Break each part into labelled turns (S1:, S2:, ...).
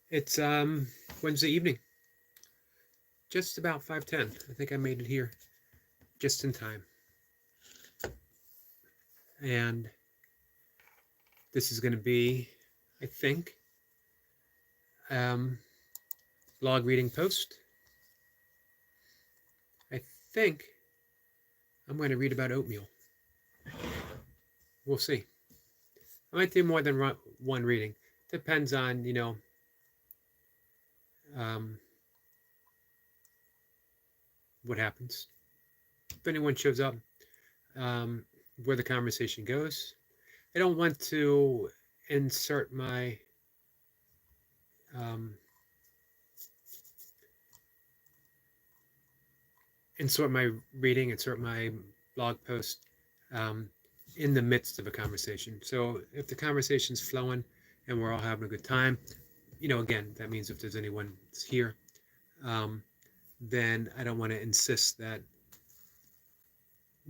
S1: It's Wednesday evening, just about 5:10. I think I made it here just in time. And this is going to be, I think, um, blog reading post. I think I'm going to read about oatmeal. We'll see. I might do more than one reading. Depends on, um, what happens. If anyone shows up, um, where the conversation goes. I don't want to insert my um, insert my blog post um, in the midst of a conversation. So if the conversation's flowing and we're all having a good time, again, that means if there's anyone here, um, then I don't want to insist that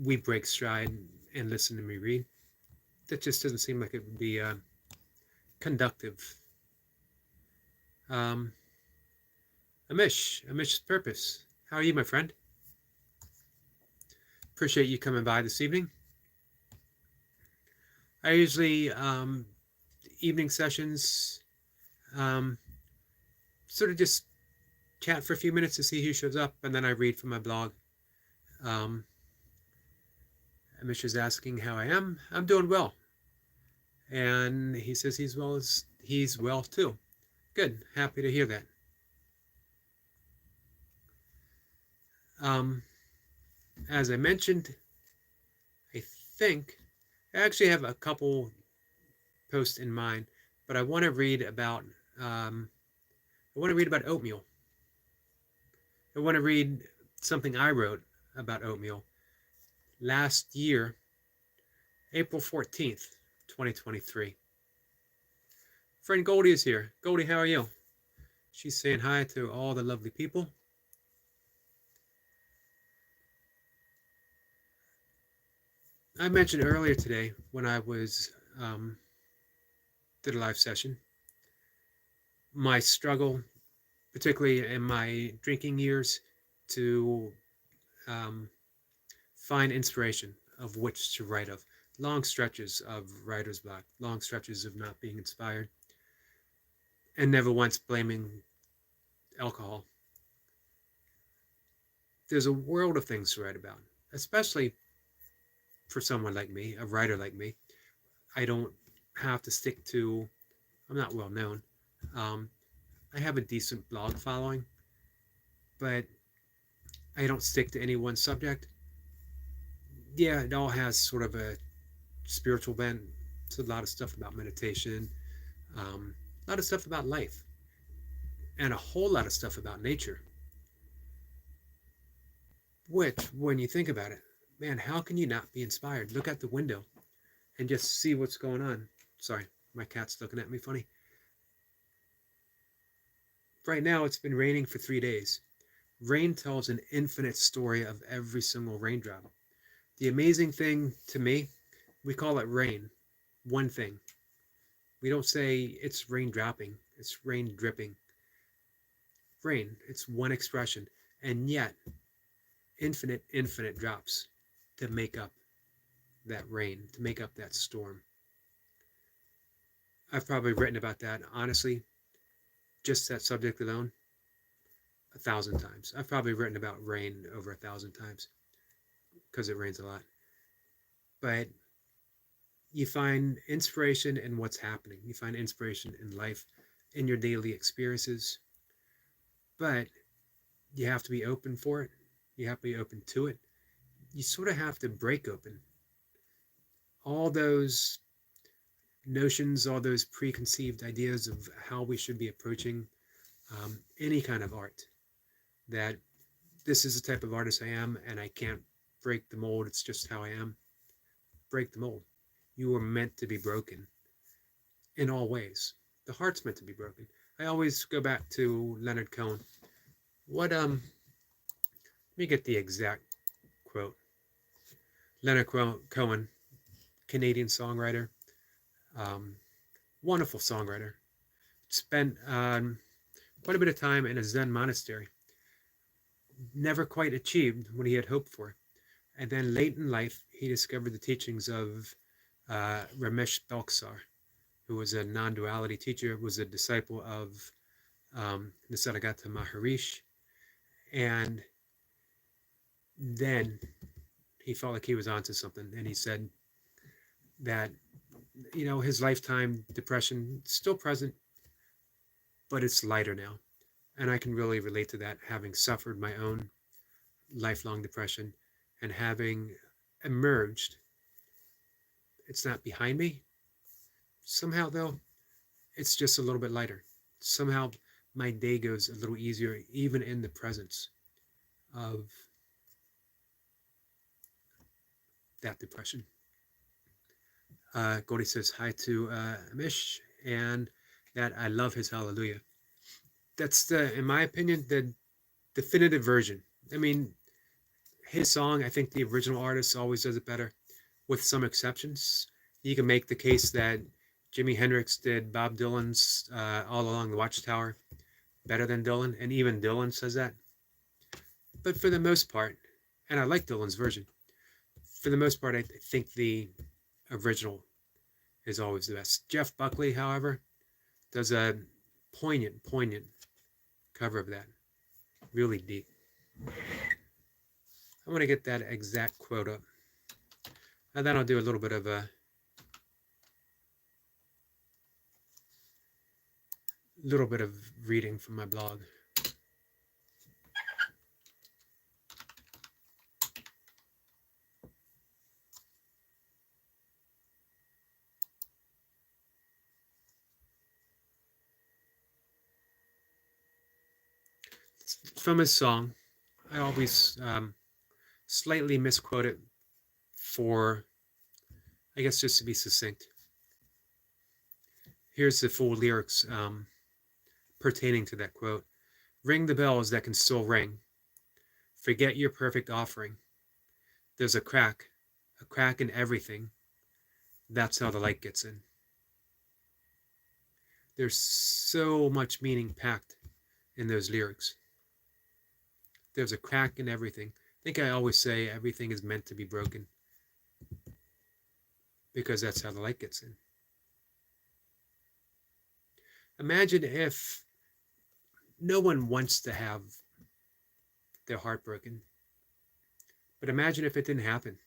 S1: we break stride and listen to me read. That just doesn't seem like it would be conductive. Um, Amish's purpose. How are you, my friend? Appreciate you coming by this evening. I usually evening sessions, um, sort of just chat for a few minutes to see who shows up, and then I read from my blog. Um, Amish is asking how I am. I'm doing well, and he says he's well too. Good, happy to hear that. Um, as I mentioned, I think I actually have a couple posts in mind, but I want to read about oatmeal. I want to read something I wrote about oatmeal last year, April 14th, 2023. Friend Goldie is here. Goldie, how are you? She's saying hi to all the lovely people. I mentioned earlier today when I was did a live session, my struggle, particularly in my drinking years, to um, find inspiration of which to write of. Long stretches of writer's block, long stretches of not being inspired, and never once blaming alcohol. There's a world of things to write about, especially for someone like me, a writer like me. I don't have to stick to, I'm not well known. Um, I have a decent blog following, but I don't stick to any one subject. Yeah, it all has sort of a spiritual bent. It's a lot of stuff about meditation, a lot of stuff about life, and a whole lot of stuff about nature. Which, when you think about it, man, how can you not be inspired? Look out the window and just see what's going on. Sorry, my cat's looking at me funny. Right now, it's been raining for 3 days. Rain tells an infinite story of every single raindrop. The amazing thing to me, we call it rain. One thing. We don't say it's rain dropping, it's rain dripping. Rain, it's one expression. And yet, infinite drops to make up that rain, to make up that storm. I've probably written about that, honestly, just that subject alone, 1,000 times. I've probably written about rain over 1,000 times because it rains a lot. But you find inspiration in what's happening. You find inspiration in life, in your daily experiences. But you have to be open for it. You have to be open to it. You sort of have to break open all those notions, all those preconceived ideas of how we should be approaching any kind of art. That this is the type of artist I am, and I can't break the mold. It's just how I am. Break the mold. You were meant to be broken in all ways. The heart's meant to be broken. I always go back to Leonard Cohen. Let me get the exact quote. Leonard Cohen, Canadian songwriter, wonderful songwriter. Spent quite a bit of time in a Zen monastery, never quite achieved what he had hoped for. And then late in life, he discovered the teachings of Ramesh Balkar, who was a non-duality teacher, was a disciple of Nisargadatta Maharishi, and then he felt like he was onto something, and he said that his lifetime depression still present, but it's lighter now, and I can really relate to that, having suffered my own lifelong depression and having emerged. It's not behind me. Somehow, though, it's just a little bit lighter. Somehow, my day goes a little easier, even in the presence of that depression. Gauri says hi to Amish, and that I love his hallelujah. That's in my opinion, the definitive version. I mean, his song, I think the original artist always does it better, with some exceptions. You can make the case that Jimi Hendrix did Bob Dylan's All Along the Watchtower better than Dylan, and even Dylan says that. But for the most part, and I like Dylan's version, for the most part, I think the original is always the best. Jeff Buckley, however, does a poignant cover of that. Really deep. I want to get that exact quote up. And then I'll do a little bit of reading from my blog. From his song, I always slightly misquote it for, I guess, just to be succinct. Here's the full lyrics pertaining to that quote. Ring the bells that can still ring. Forget your perfect offering. There's a crack in everything. That's how the light gets in. There's so much meaning packed in those lyrics. There's a crack in everything. I think I always say everything is meant to be broken, because that's how the light gets in. Imagine if no one wants to have their heart broken, but imagine if it didn't happen.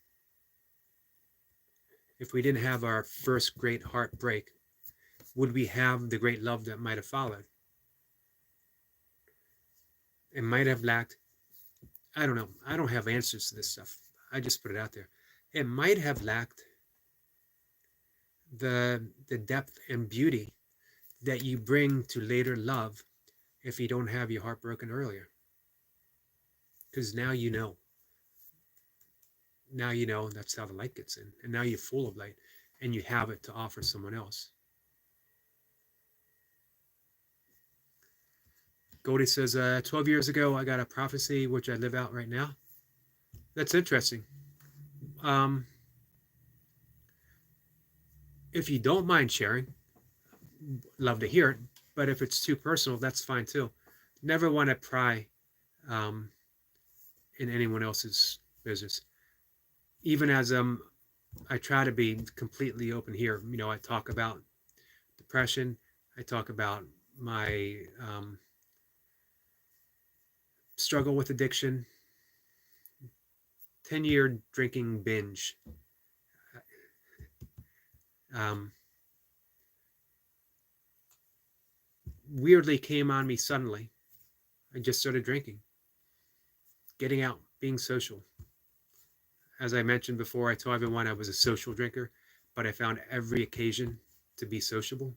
S1: If we didn't have our first great heartbreak, would we have the great love that might have followed? It might have lacked, I don't know, I don't have answers to this stuff. I just put it out there. It might have lacked the depth and beauty that you bring to later love if you don't have your heart broken earlier. Because now you know. Now you know that's how the light gets in. And now you're full of light and you have it to offer someone else. Goldie says, 12 years ago, I got a prophecy which I live out right now. That's interesting. If you don't mind sharing, love to hear it. But if it's too personal, that's fine too. Never want to pry in anyone else's business. Even as I try to be completely open here. I talk about depression. I talk about my struggle with addiction, 10-year drinking binge. Weirdly came on me suddenly. I just started drinking, getting out, being social. As I mentioned before, I told everyone I was a social drinker, but I found every occasion to be sociable.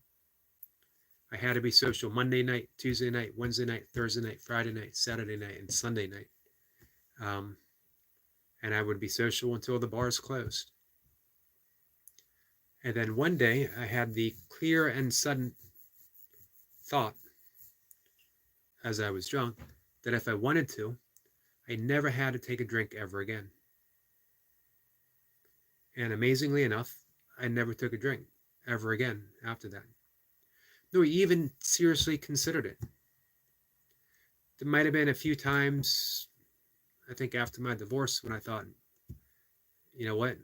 S1: I had to be social Monday night, Tuesday night, Wednesday night, Thursday night, Friday night, Saturday night, and Sunday night. And I would be social until the bars closed. And then one day I had the clear and sudden thought, as I was drunk, that if I wanted to, I never had to take a drink ever again. And amazingly enough, I never took a drink ever again after that. No, I even seriously considered it. There might have been a few times, I think after my divorce, when I thought, you know what,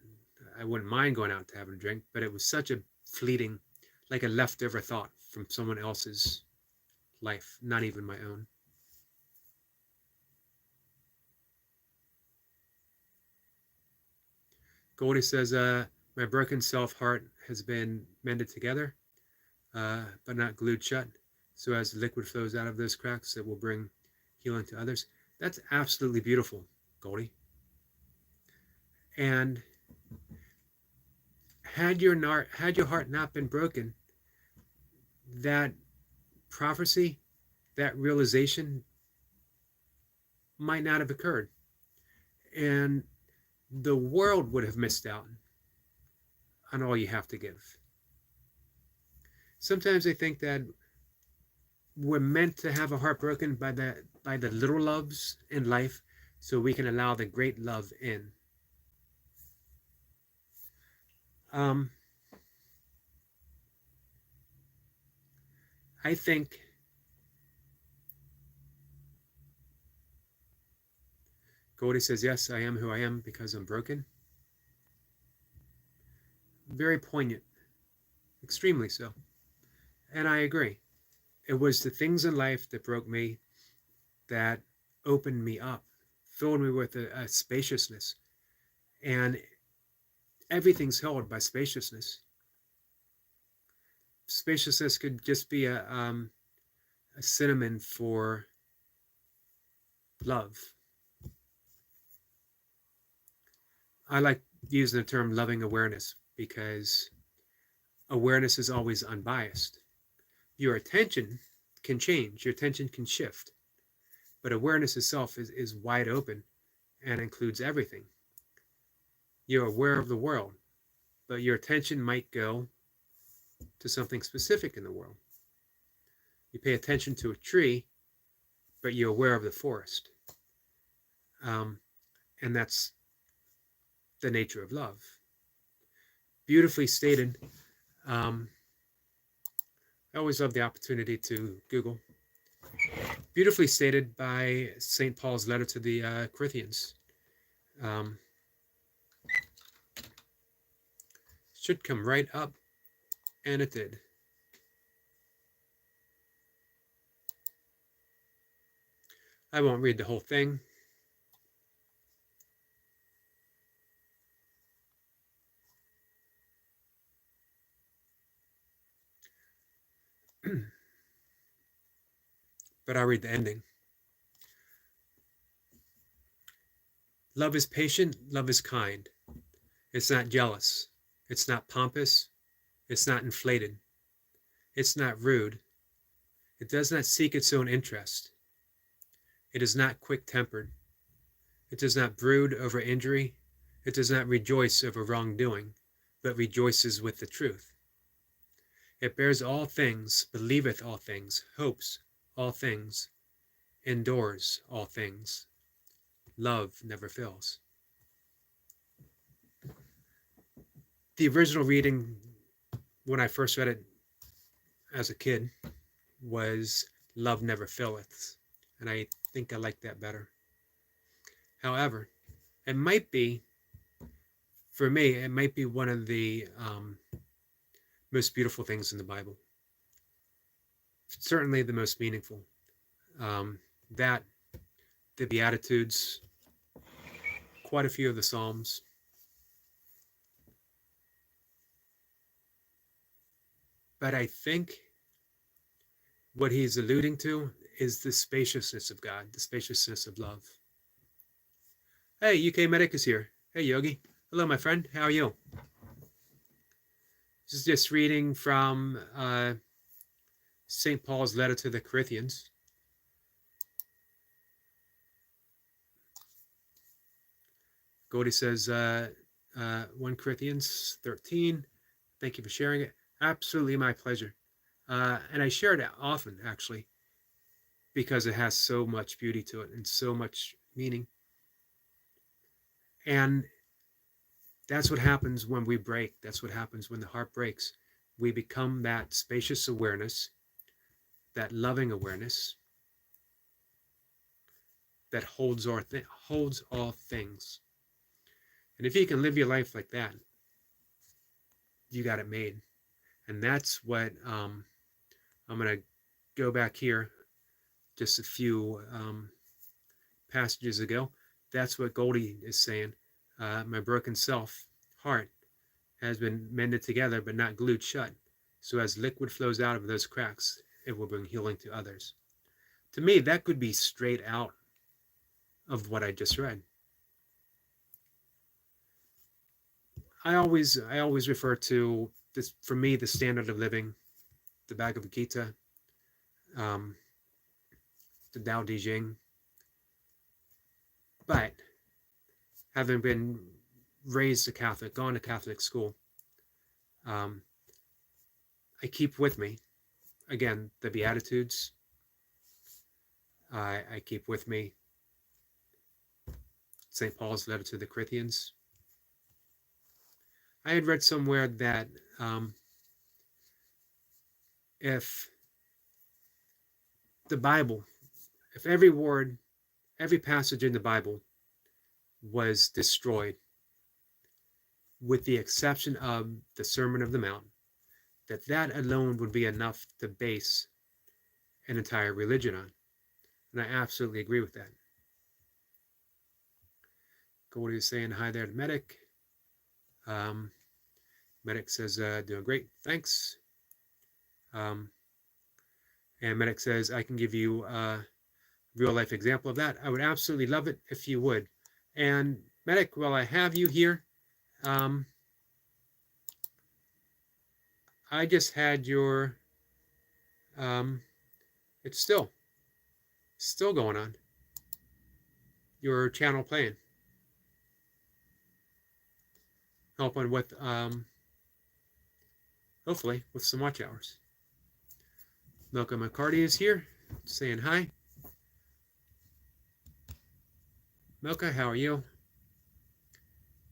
S1: I wouldn't mind going out to have a drink, but it was such a fleeting, like a leftover thought from someone else's life, not even my own. Goldie says, my broken self heart has been mended together, but not glued shut. So as the liquid flows out of those cracks, it will bring healing to others. That's absolutely beautiful, Goldie. And had your heart not been broken, that prophecy, that realization might not have occurred. And the world would have missed out on all you have to give. Sometimes I think that we're meant to have a heart broken by the little loves in life so we can allow the great love in. I think Goldie says, yes, I am who I am because I'm broken. Very poignant, extremely so. And I agree. It was the things in life that broke me that opened me up, filled me with a spaciousness. And everything's held by spaciousness. Spaciousness could just be a synonym for love. I like using the term loving awareness because awareness is always unbiased. Your attention can change, your attention can shift, but awareness itself is wide open and includes everything. You're aware of the world, but your attention might go to something specific in the world. You pay attention to a tree, but you're aware of the forest. And that's the nature of love. Beautifully stated. I always love the opportunity to Google. Beautifully stated by St. Paul's letter to the Corinthians. Should come right up, and it did. I won't read the whole thing. But I'll read the ending. Love is patient, love is kind. It's not jealous. It's not pompous. It's not inflated. It's not rude. It does not seek its own interest. It is not quick-tempered. It does not brood over injury. It does not rejoice over wrongdoing, but rejoices with the truth. It bears all things, believeth all things, hopes all things, endures all things. Love never fails. The original reading, when I first read it as a kid, was love never faileth. And I think I like that better. However, it might be, for me, it might be one of the most beautiful things in the Bible. Certainly the most meaningful. That, the Beatitudes, quite a few of the Psalms. But I think what he's alluding to is the spaciousness of God, the spaciousness of love. Hey, UK Medic is here. Hey, Yogi. Hello, my friend. How are you? This is just reading from St. Paul's letter to the Corinthians. Goldie says, 1 Corinthians 13. Thank you for sharing it. Absolutely my pleasure. And I share it often, actually, because it has so much beauty to it and so much meaning. And that's what happens when we break. That's what happens when the heart breaks. We become that spacious awareness, that loving awareness. that holds all things. And if you can live your life like that, you got it made. And that's what I'm going to go back here just a few passages ago. That's what Goldie is saying. My broken self heart has been mended together but not glued shut. So as liquid flows out of those cracks, it will bring healing to others. To me, that could be straight out of what I just read. I always refer to this, for me, the standard of living, the Bhagavad Gita, um, the Tao Te Ching. But having been raised a Catholic, gone to Catholic school, um, I keep with me, again, the Beatitudes. I keep with me St. Paul's letter to the Corinthians. I had read somewhere that if the Bible, if every word, every passage in the Bible was destroyed, with the exception of the Sermon of the Mount, that alone would be enough to base an entire religion on. And I absolutely agree with that. Goldie is saying hi there to Medic. Medic says, doing great, thanks. And Medic says, I can give you a real life example of that. I would absolutely love it if you would. And Medic, while I have you here, I just had your, it's still going on. Your channel playing. Helping with, hopefully, with some watch hours. Milka McCarty is here, saying hi. Milka, how are you?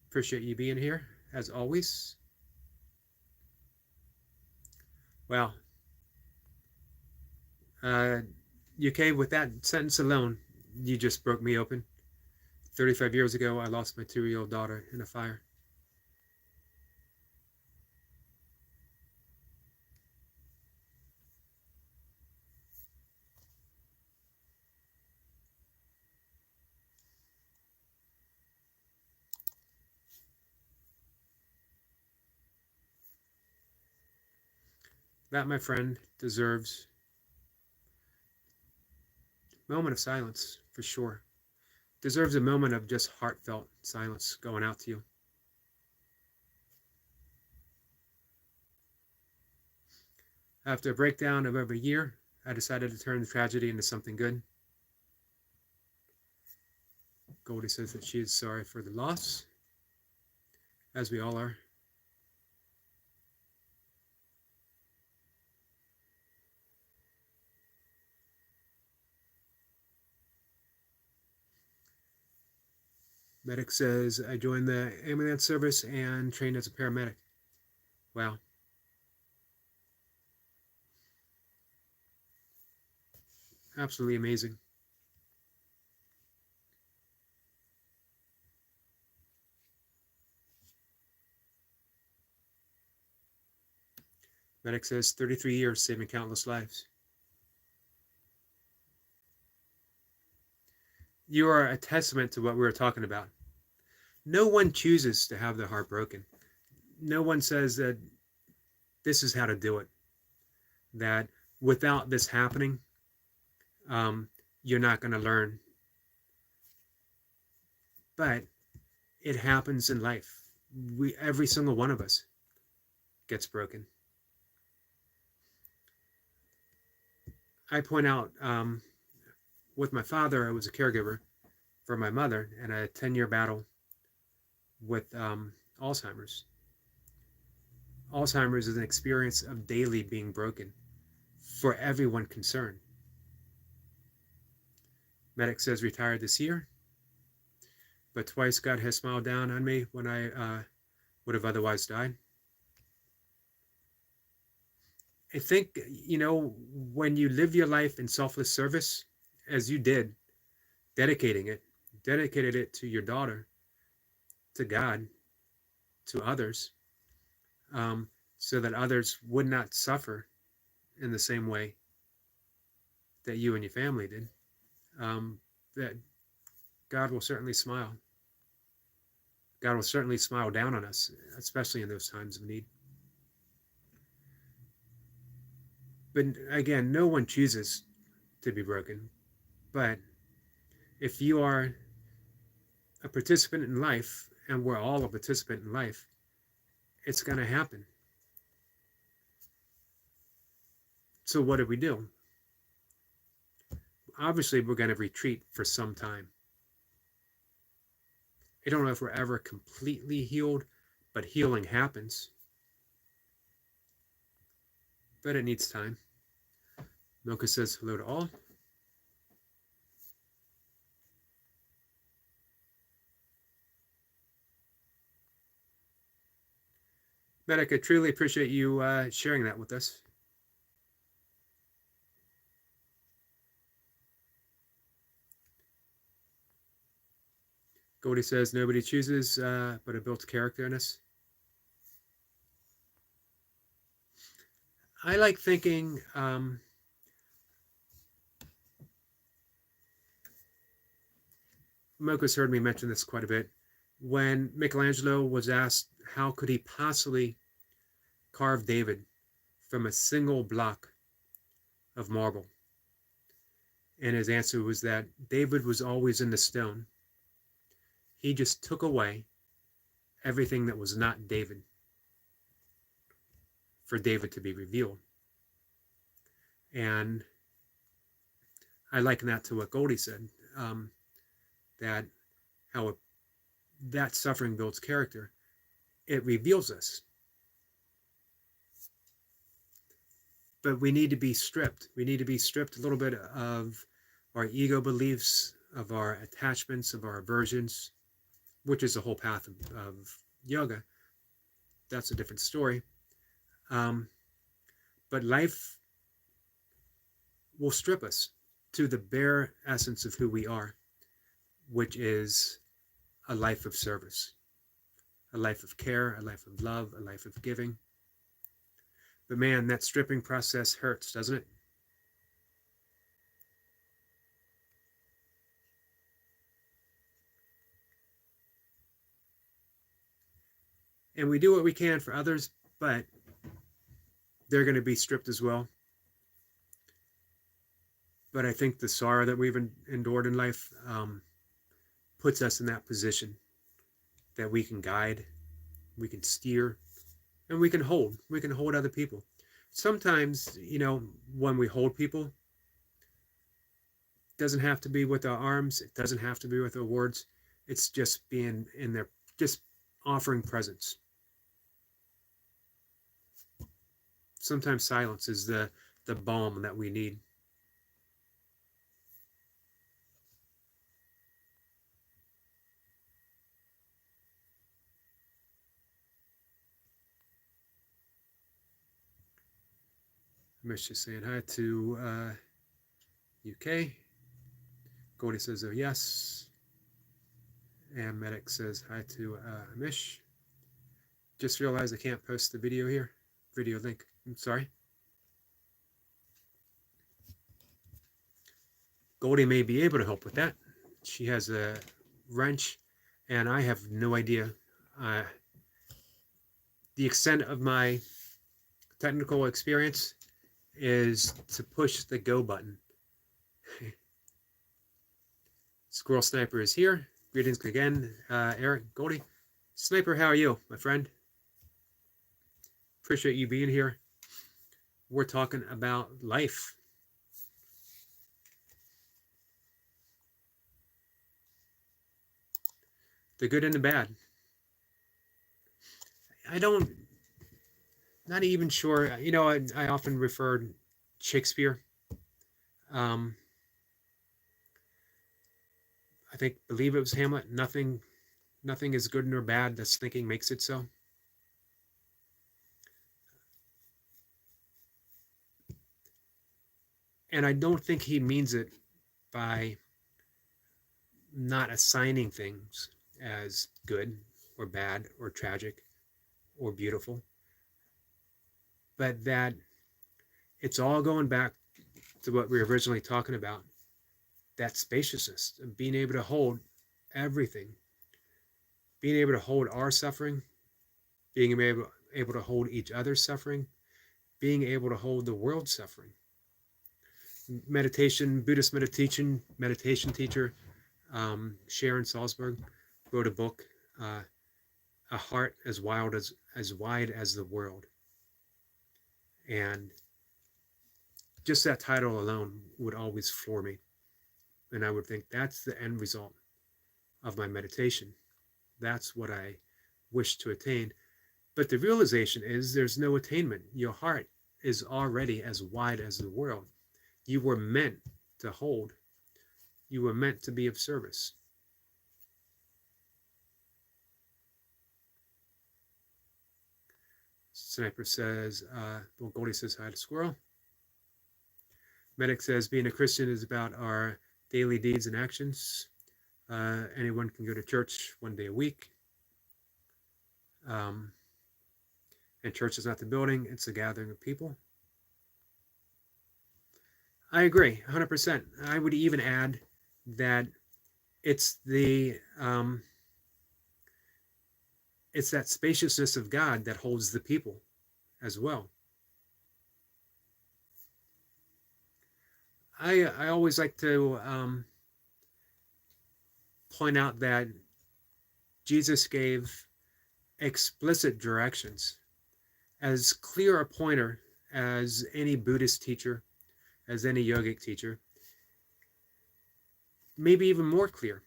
S1: Appreciate you being here, as always. Wow. UK, with that sentence alone, you just broke me open. 35 years ago, I lost my 2-year-old daughter in a fire. That, my friend, deserves a moment of silence, for sure. Deserves a moment of just heartfelt silence going out to you. After a breakdown of over a year, I decided to turn the tragedy into something good. Goldie says that she is sorry for the loss, as we all are. Medic says, I joined the ambulance service and trained as a paramedic. Wow. Absolutely amazing. Medic says 33 years saving countless lives. You are a testament to what we were talking about. No one chooses to have their heart broken. No one says that this is how to do it. That without this happening, you're not going to learn. But it happens in life. Every single one of us gets broken. I point out, with my father, I was a caregiver for my mother, and a 10-year battle with Alzheimer's. Alzheimer's is an experience of daily being broken for everyone concerned. Medic says retired this year, but twice God has smiled down on me when I would have otherwise died. I think, when you live your life in selfless service, as you did, dedicated it to your daughter, to God, to others, um, so that others would not suffer in the same way that you and your family did, that God will certainly smile. God will certainly smile down on us, especially in those times of need. But again, no one chooses to be broken. But if you are a participant in life, and we're all a participant in life, it's going to happen. So what do we do? Obviously, we're going to retreat for some time. I don't know if we're ever completely healed, but healing happens. But it needs time. Milka says hello to all. Medic, I truly appreciate you sharing that with us. Goldie says nobody chooses, but it builds character in us. I like thinking Mocha's heard me mention this quite a bit. When Michelangelo was asked how could he possibly carve David from a single block of marble, and his answer was that David was always in the stone. He just took away everything that was not David for David to be revealed. And I liken that to what Goldie said, that how that suffering builds character. It reveals us. But we need to be stripped. We need to be stripped a little bit of our ego beliefs, of our attachments, of our aversions, which is the whole path of yoga. That's a different story. But life will strip us to the bare essence of who we are, which is a life of service, a life of care, a life of love, a life of giving. But man, that stripping process hurts, doesn't it? And we do what we can for others, but they're going to be stripped as well. But I think the sorrow that we've endured in life puts us in that position that we can guide, we can steer, and we can hold. We can hold other people. Sometimes, when we hold people, it doesn't have to be with our arms. It doesn't have to be with our words. It's just being in there, just offering presence. Sometimes silence is the balm that we need. Mish is saying hi to UK. Goldie says, oh, yes. And Medic says hi to Mish. Just realized I can't post the video here. Video link. I'm sorry. Goldie may be able to help with that. She has a wrench, and I have no idea the extent of my technical experience is to push the go button. Squirrel Sniper is here. Greetings again, Eric, Goldie. Sniper, how are you, my friend? Appreciate you being here. We're talking about life. The good and the bad. Not even sure. I often refer Shakespeare. I believe it was Hamlet. Nothing is good nor bad. That's thinking makes it so. And I don't think he means it by not assigning things as good or bad or tragic or beautiful, but that it's all going back to what we were originally talking about, that spaciousness of being able to hold everything, being able to hold our suffering, being able to hold each other's suffering, being able to hold the world's suffering. Buddhist meditation teacher, Sharon Salzberg, wrote a book, uh, "A Heart as Wide as the World," and just that title alone would always floor me, and I would think that's the end result of my meditation. That's what I wish to attain. But the realization is there's no attainment. Your heart is already as wide as the world. You were meant to hold. You were meant to be of service. Sniper says, well, Goldie says hi to Squirrel. Medic says, being a Christian is about our daily deeds and actions. Anyone can go to church one day a week. And church is not the building, it's a gathering of people. I agree, 100%. I would even add that it's it's that spaciousness of God that holds the people as well. I always like to point out that Jesus gave explicit directions, as clear a pointer as any Buddhist teacher, as any yogic teacher, maybe even more clear,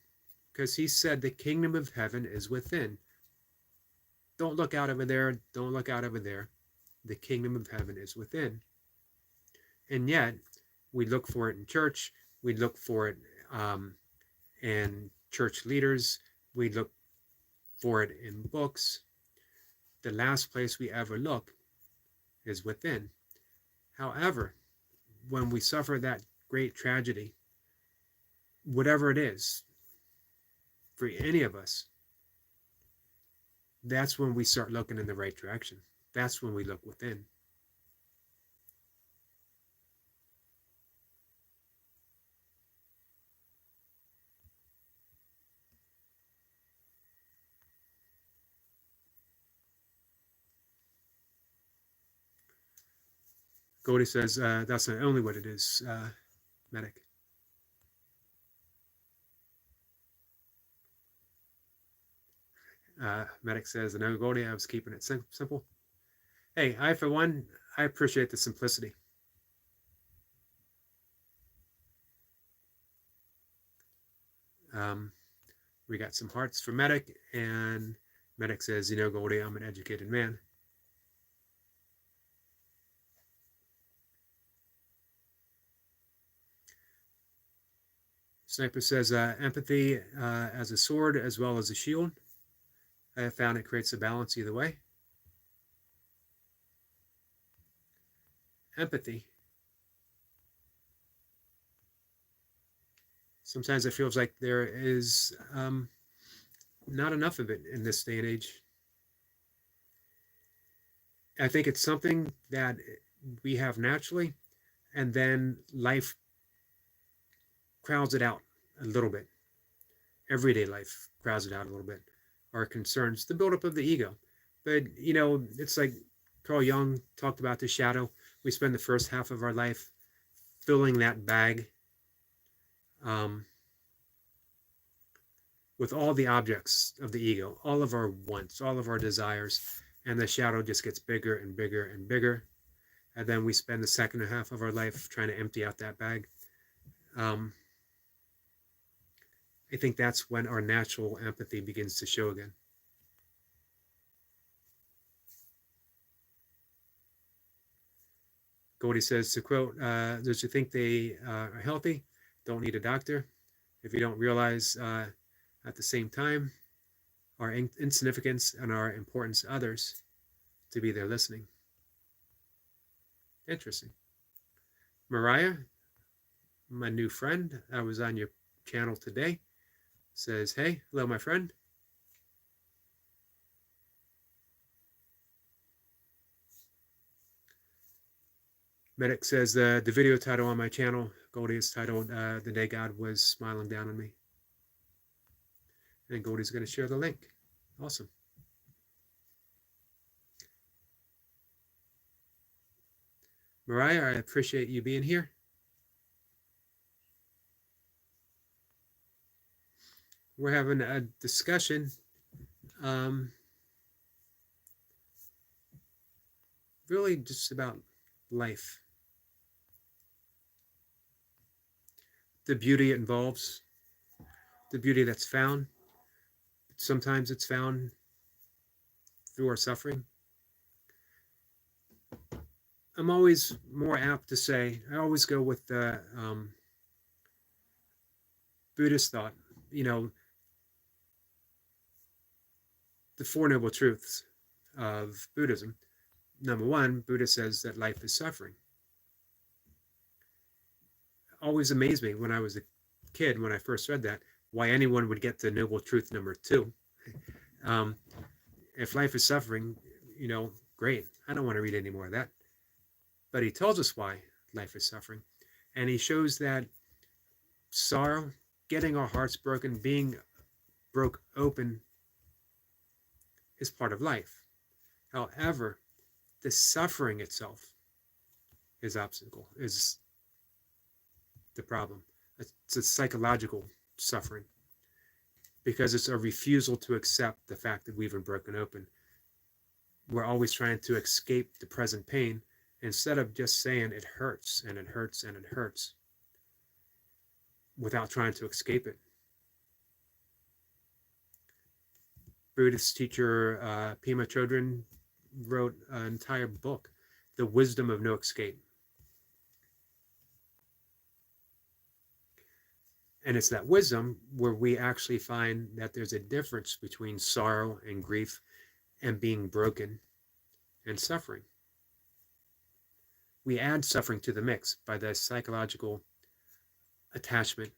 S1: because he said the kingdom of heaven is within. Don't look out over there, don't look out over there. The kingdom of heaven is within. And yet, we look for it in church, we look for it in church leaders, we look for it in books. The last place we ever look is within. However, when we suffer that great tragedy, whatever it is, for any of us, that's when we start looking in the right direction. That's when we look within. Goldie says, that's not only what it is, Medic. Medic says, no, Goldie, I was keeping it simple. Hey, I, for one, I appreciate the simplicity. We got some hearts for Medic, and Medic says, Goldie, I'm an educated man. Sniper says, empathy as a sword as well as a shield. I have found it creates a balance either way. Empathy. Sometimes it feels like there is not enough of it in this day and age. I think it's something that we have naturally, and then life crowds it out a little bit. Everyday life crowds it out a little bit. Our concerns, the buildup of the ego. But, it's like Carl Jung talked about the shadow. We spend the first half of our life filling that bag with all the objects of the ego, all of our wants, all of our desires, and the shadow just gets bigger and bigger and bigger. And then we spend the second half of our life trying to empty out that bag. I think that's when our natural empathy begins to show again. Goldie says, to quote, those who think they are healthy don't need a doctor. If you don't realize at the same time our insignificance and our importance to others, to be there listening. Interesting. Mariah, my new friend, I was on your channel today. says, hey, hello, my friend. Medic says the video title on my channel, Goldie, is titled The Day God Was Smiling Down on Me. And Goldie's going to share the link. Awesome. Mariah, I appreciate you being here. We're having a discussion really just about life, the beauty it involves, the beauty that's found. Sometimes it's found through our suffering. I'm always more apt to say, I always go with the Buddhist thought, you know, the Four Noble Truths of Buddhism. Number one, Buddha says that life is suffering. Always amazed me when I was a kid, when I first read that, why anyone would get to Noble Truth number two. If life is suffering, you know, great. I don't want to read any more of that. But he tells us why life is suffering. And he shows that sorrow, getting our hearts broken, being broke open is part of life. However, the suffering itself is the problem. It's a psychological suffering because it's a refusal to accept the fact that we've been broken open. We're always trying to escape the present pain instead of just saying it hurts and it hurts and it hurts without trying to escape it. Buddhist teacher Pema Chodron wrote an entire book, The Wisdom of No Escape. And it's that wisdom where we actually find that there's a difference between sorrow and grief and being broken and suffering. We add suffering to the mix by the psychological attachment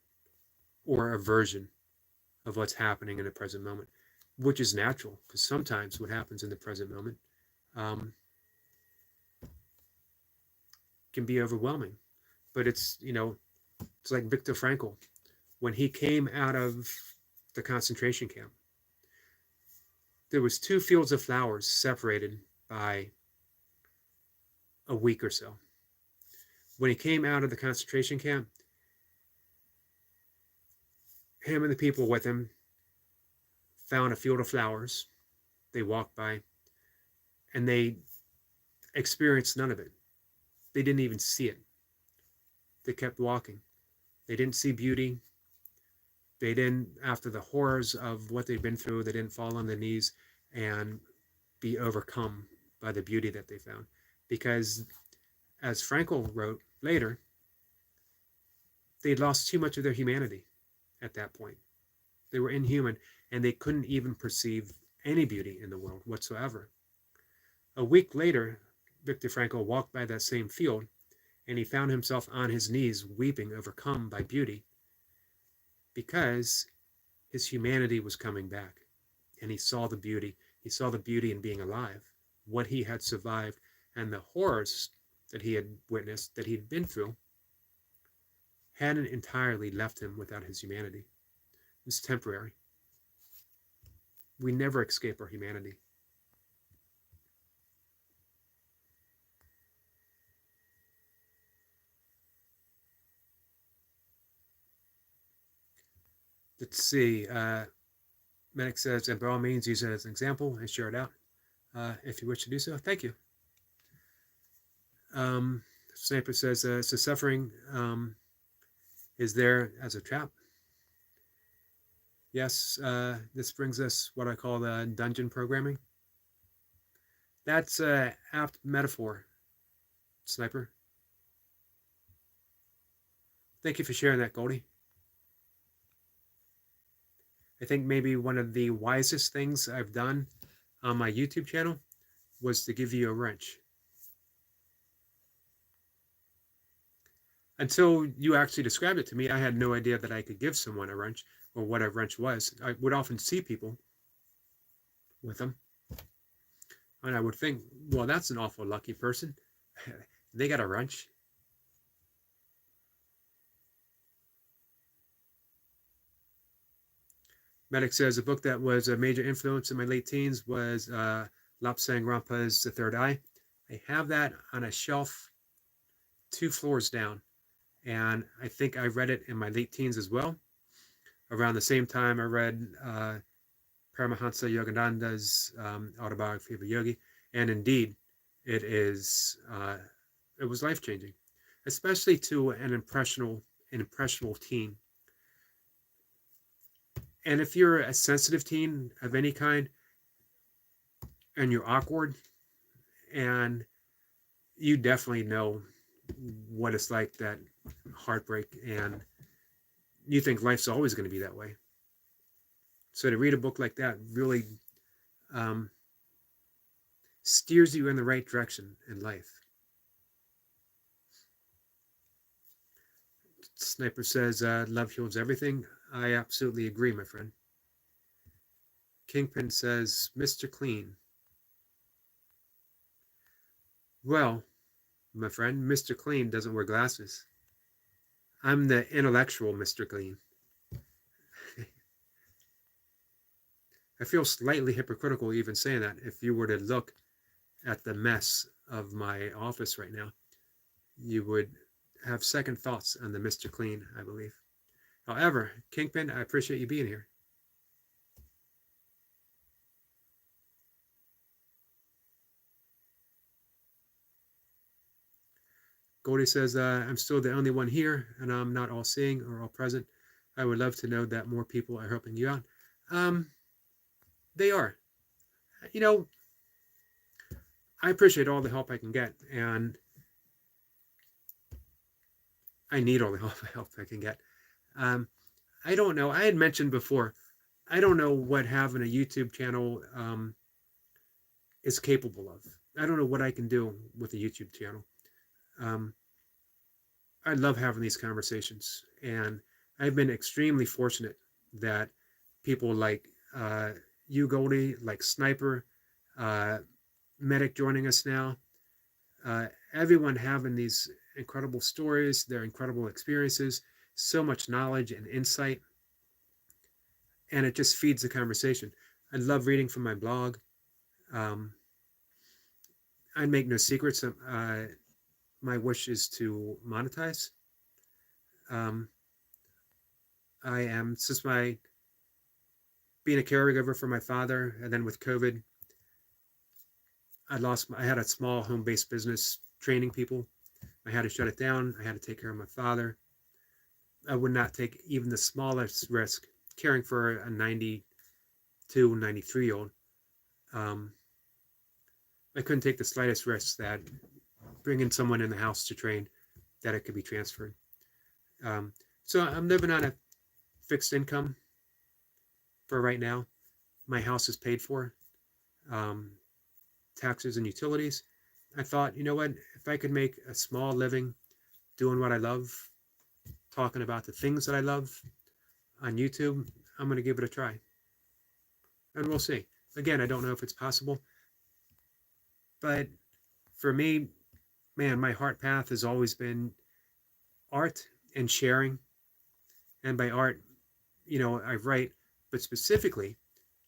S1: or aversion of what's happening in the present moment, which is natural because sometimes what happens in the present moment can be overwhelming. But it's, you know, it's like Viktor Frankl. When he came out of the concentration camp, there was 2 fields of flowers separated by a week or so. When he came out of the concentration camp, him and the people with him found a field of flowers. They walked by and they experienced none of it. They didn't even see it. They kept walking. They didn't see beauty. They didn't, after the horrors of what they'd been through, they didn't fall on their knees and be overcome by the beauty that they found. Because, as Frankl wrote later, they'd lost too much of their humanity at that point. They were inhuman, and they couldn't even perceive any beauty in the world whatsoever. A week later, Viktor Frankl walked by that same field, and he found himself on his knees weeping, overcome by beauty, because his humanity was coming back, and he saw the beauty. He saw the beauty in being alive, what he had survived, and the horrors that he had witnessed, that he'd been through, hadn't entirely left him without his humanity. It was temporary. We never escape our humanity. Let's see. Medic says, and by all means, use it as an example and share it out if you wish to do so. Thank you. Sniper says, so suffering is there as a trap. Yes, this brings us what I call the dungeon programming. That's an apt metaphor, Sniper. Thank you for sharing that, Goldie. I think maybe one of the wisest things I've done on my YouTube channel was to give you a wrench. Until you actually described it to me, I had no idea that I could give someone a wrench, or what a wrench was. I would often see people with them, and I would think, well, that's an awful lucky person. They got a wrench. Medic says a book that was a major influence in my late teens was Lapsang Rampa's The Third Eye. I have that on a shelf 2 floors down, and I think I read it in my late teens as well. Around the same time, I read Paramahansa Yogananda's autobiography of a yogi, and indeed, it is it was life changing, especially to an impressionable teen. And if you're a sensitive teen of any kind, and you're awkward, and you definitely know what it's like, that heartbreak, and you think life's always going to be that way. So to read a book like that really um, steers you in the right direction in life. Sniper says, love heals everything. I absolutely agree, my friend. Kingpin says, Mr. Clean. Well, my friend, Mr. Clean doesn't wear glasses. I'm the intellectual Mr. Clean. I feel slightly hypocritical even saying that. If you were to look at the mess of my office right now, you would have second thoughts on the Mr. Clean, I believe. However, Kingpin, I appreciate you being here. Goldie says, I'm still the only one here, and I'm not all seeing or all present. I would love to know that more people are helping you out. They are. You know, I appreciate all the help I can get, and I need all the help I can get. I don't know. I had mentioned before, I don't know what having a YouTube channel is capable of. I don't know what I can do with a YouTube channel. I love having these conversations, and I've been extremely fortunate that people like you, Goldie, like Sniper, uh, Medic joining us now, everyone having these incredible stories, their incredible experiences, so much knowledge and insight, and it just feeds the conversation. I love reading from my blog. Um, I make no secrets. My wish is to monetize. Um, I am, since my being a caregiver for my father, and then with COVID, I had a small home-based business training people. I had to shut it down. I had to take care of my father. I would not take even the smallest risk caring for a 92, 93-year-old. I couldn't take the slightest risk that bringing someone in the house to train, that it could be transferred. So I'm living on a fixed income for right now. My house is paid for, taxes and utilities. I thought, you know what, if I could make a small living doing what I love, talking about the things that I love on YouTube, I'm going to give it a try. And we'll see. Again, I don't know if it's possible, but for me, man, my heart path has always been art and sharing. And by art, I write, but specifically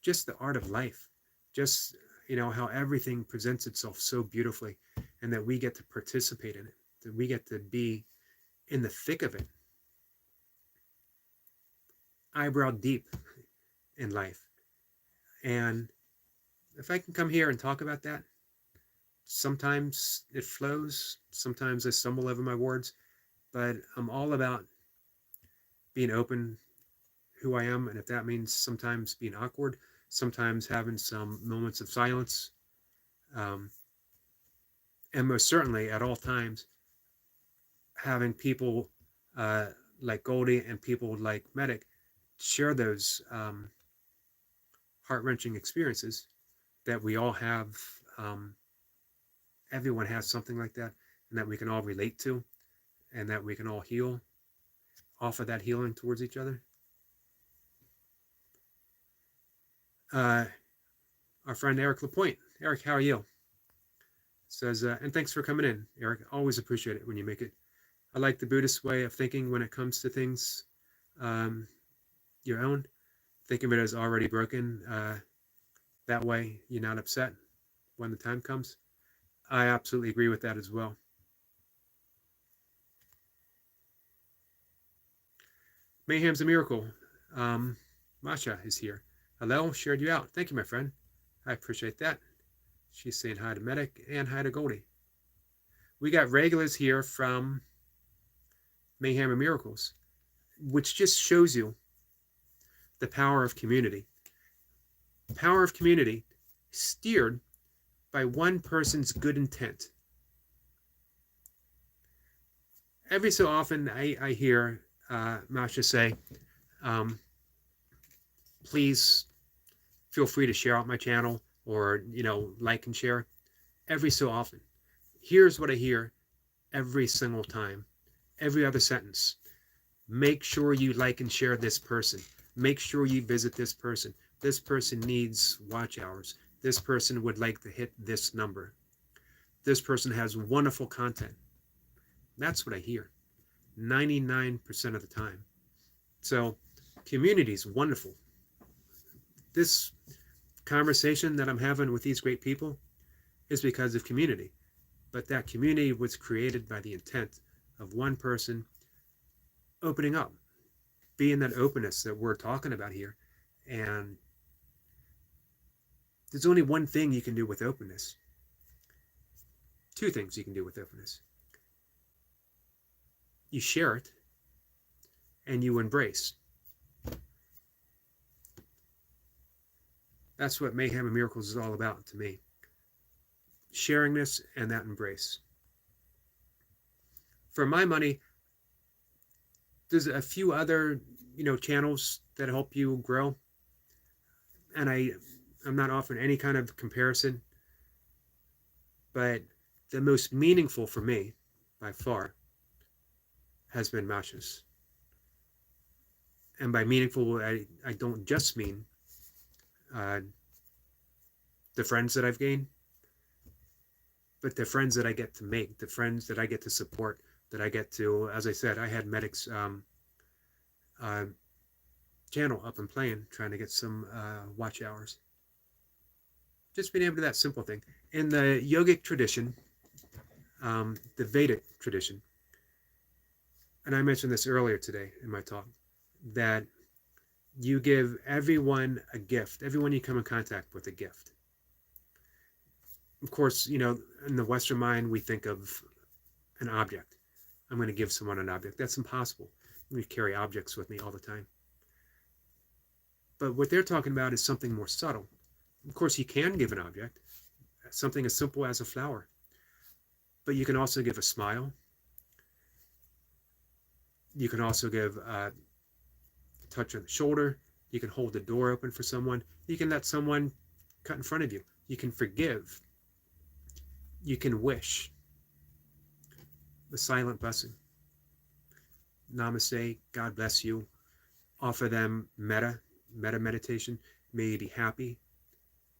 S1: just the art of life, just, how everything presents itself so beautifully, and that we get to participate in it, that we get to be in the thick of it, eyebrow deep in life. And if I can come here and talk about that, sometimes it flows, sometimes I stumble over my words, but I'm all about being open who I am, and if that means sometimes being awkward, sometimes having some moments of silence, and most certainly at all times having people like Goldie and people like Medic share those heart-wrenching experiences that we all have. Everyone has something like that, and that we can all relate to, and that we can all heal, offer that healing towards each other. Uh, our friend Eric Lapointe. Eric, how are you? Says, and thanks for coming in, Eric. Always appreciate it when you make it. I like the Buddhist way of thinking when it comes to things um, your own. Think of it as already broken. That way, you're not upset when the time comes. I absolutely agree with that as well. Mayhem's a miracle. Masha is here. Hello, shared you out. Thank you, my friend. I appreciate that. She's saying hi to Medic and hi to Goldie. We got regulars here from Mayhem and Miracles, which just shows you the power of community. Power of community steered by one person's good intent. Every so often, I hear Masha say, please feel free to share out my channel or, like and share. Every so often. Here's what I hear every single time, every other sentence. Make sure you like and share this person. Make sure you visit this person. This person needs watch hours. This person would like to hit this number. This person has wonderful content. That's what I hear 99% of the time. So community is wonderful. This conversation that I'm having with these great people is because of community. But that community was created by the intent of one person opening up, being that openness that we're talking about here. And there's only one thing you can do with openness. Two things you can do with openness. You share it and you embrace. That's what Mayhem and Miracles is all about to me. Sharing this and that embrace. For my money, there's a few other, channels that help you grow. And I'm not offering any kind of comparison, but the most meaningful for me, by far, has been Masha's. And by meaningful, I don't just mean the friends that I've gained, but the friends that I get to make, the friends that I get to support, that I get to, as I said, I had Medic's channel up and playing, trying to get some watch hours. Just being able to do that simple thing. In the yogic tradition, the Vedic tradition, and I mentioned this earlier today in my talk, that you give everyone a gift, everyone you come in contact with a gift. Of course, in the Western mind, we think of an object. I'm going to give someone an object. That's impossible. We carry objects with me all the time. But what they're talking about is something more subtle. Of course, you can give an object, something as simple as a flower. But you can also give a smile. You can also give a touch on the shoulder. You can hold the door open for someone. You can let someone cut in front of you. You can forgive. You can wish. The silent blessing. Namaste, God bless you. Offer them metta meditation. May you be happy.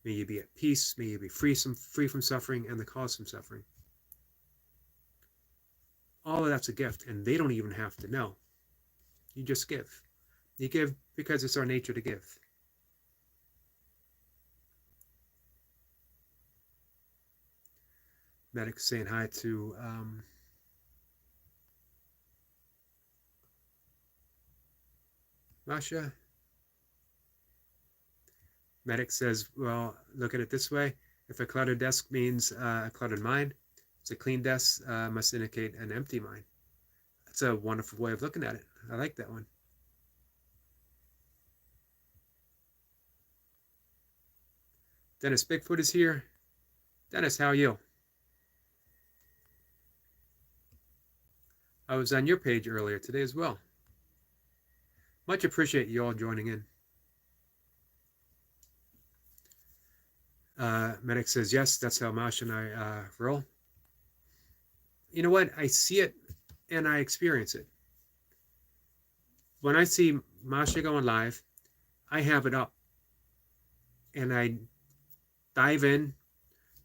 S1: May you be at peace. May you be free from suffering and the cause from suffering. All of that's a gift, and they don't even have to know. You just give. You give because it's our nature to give. Medic saying hi to Masha. Medic says, well, look at it this way. If a cluttered desk means a cluttered mind, it's a clean desk must indicate an empty mind. That's a wonderful way of looking at it. I like that one. Dennis Bigfoot is here. Dennis, how are you? I was on your page earlier today as well. Much appreciate you all joining in. Medic says, yes, that's how Masha and I roll. You know what? I see it and I experience it. When I see Masha going live, I have it up and I dive in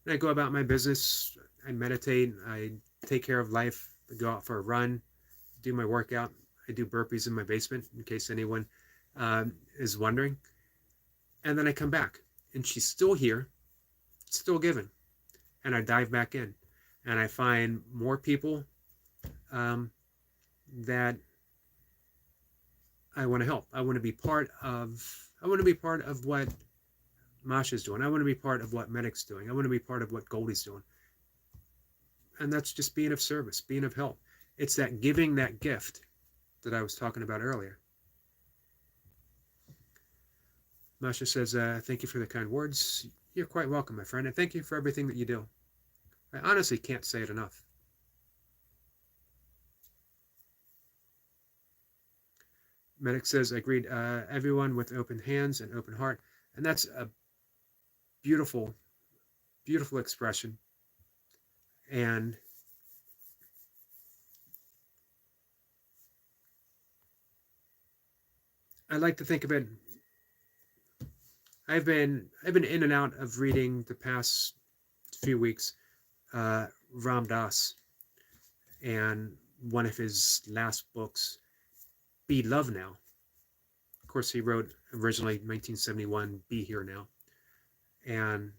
S1: and I go about my business. I meditate. I take care of life. I go out for a run, do my workout. I do burpees in my basement in case anyone is wondering. And then I come back and she's still here, still giving. And I dive back in and I find more people um, that I want to help. I want to be part of. I want to be part of what Masha's doing. I want to be part of what Medic's doing. I want to be part of what Goldie's doing. And that's just being of service, being of help. It's that giving that gift that I was talking about earlier. Masha says, thank you for the kind words. You're quite welcome, my friend, and thank you for everything that you do. I honestly can't say it enough. Medic says, agreed. Everyone with open hands and open heart. And that's a beautiful, beautiful expression. And I like to think of it. I've been in and out of reading the past few weeks Ram Dass and one of his last books, Be Love Now. Of course, he wrote originally 1971, Be Here Now. And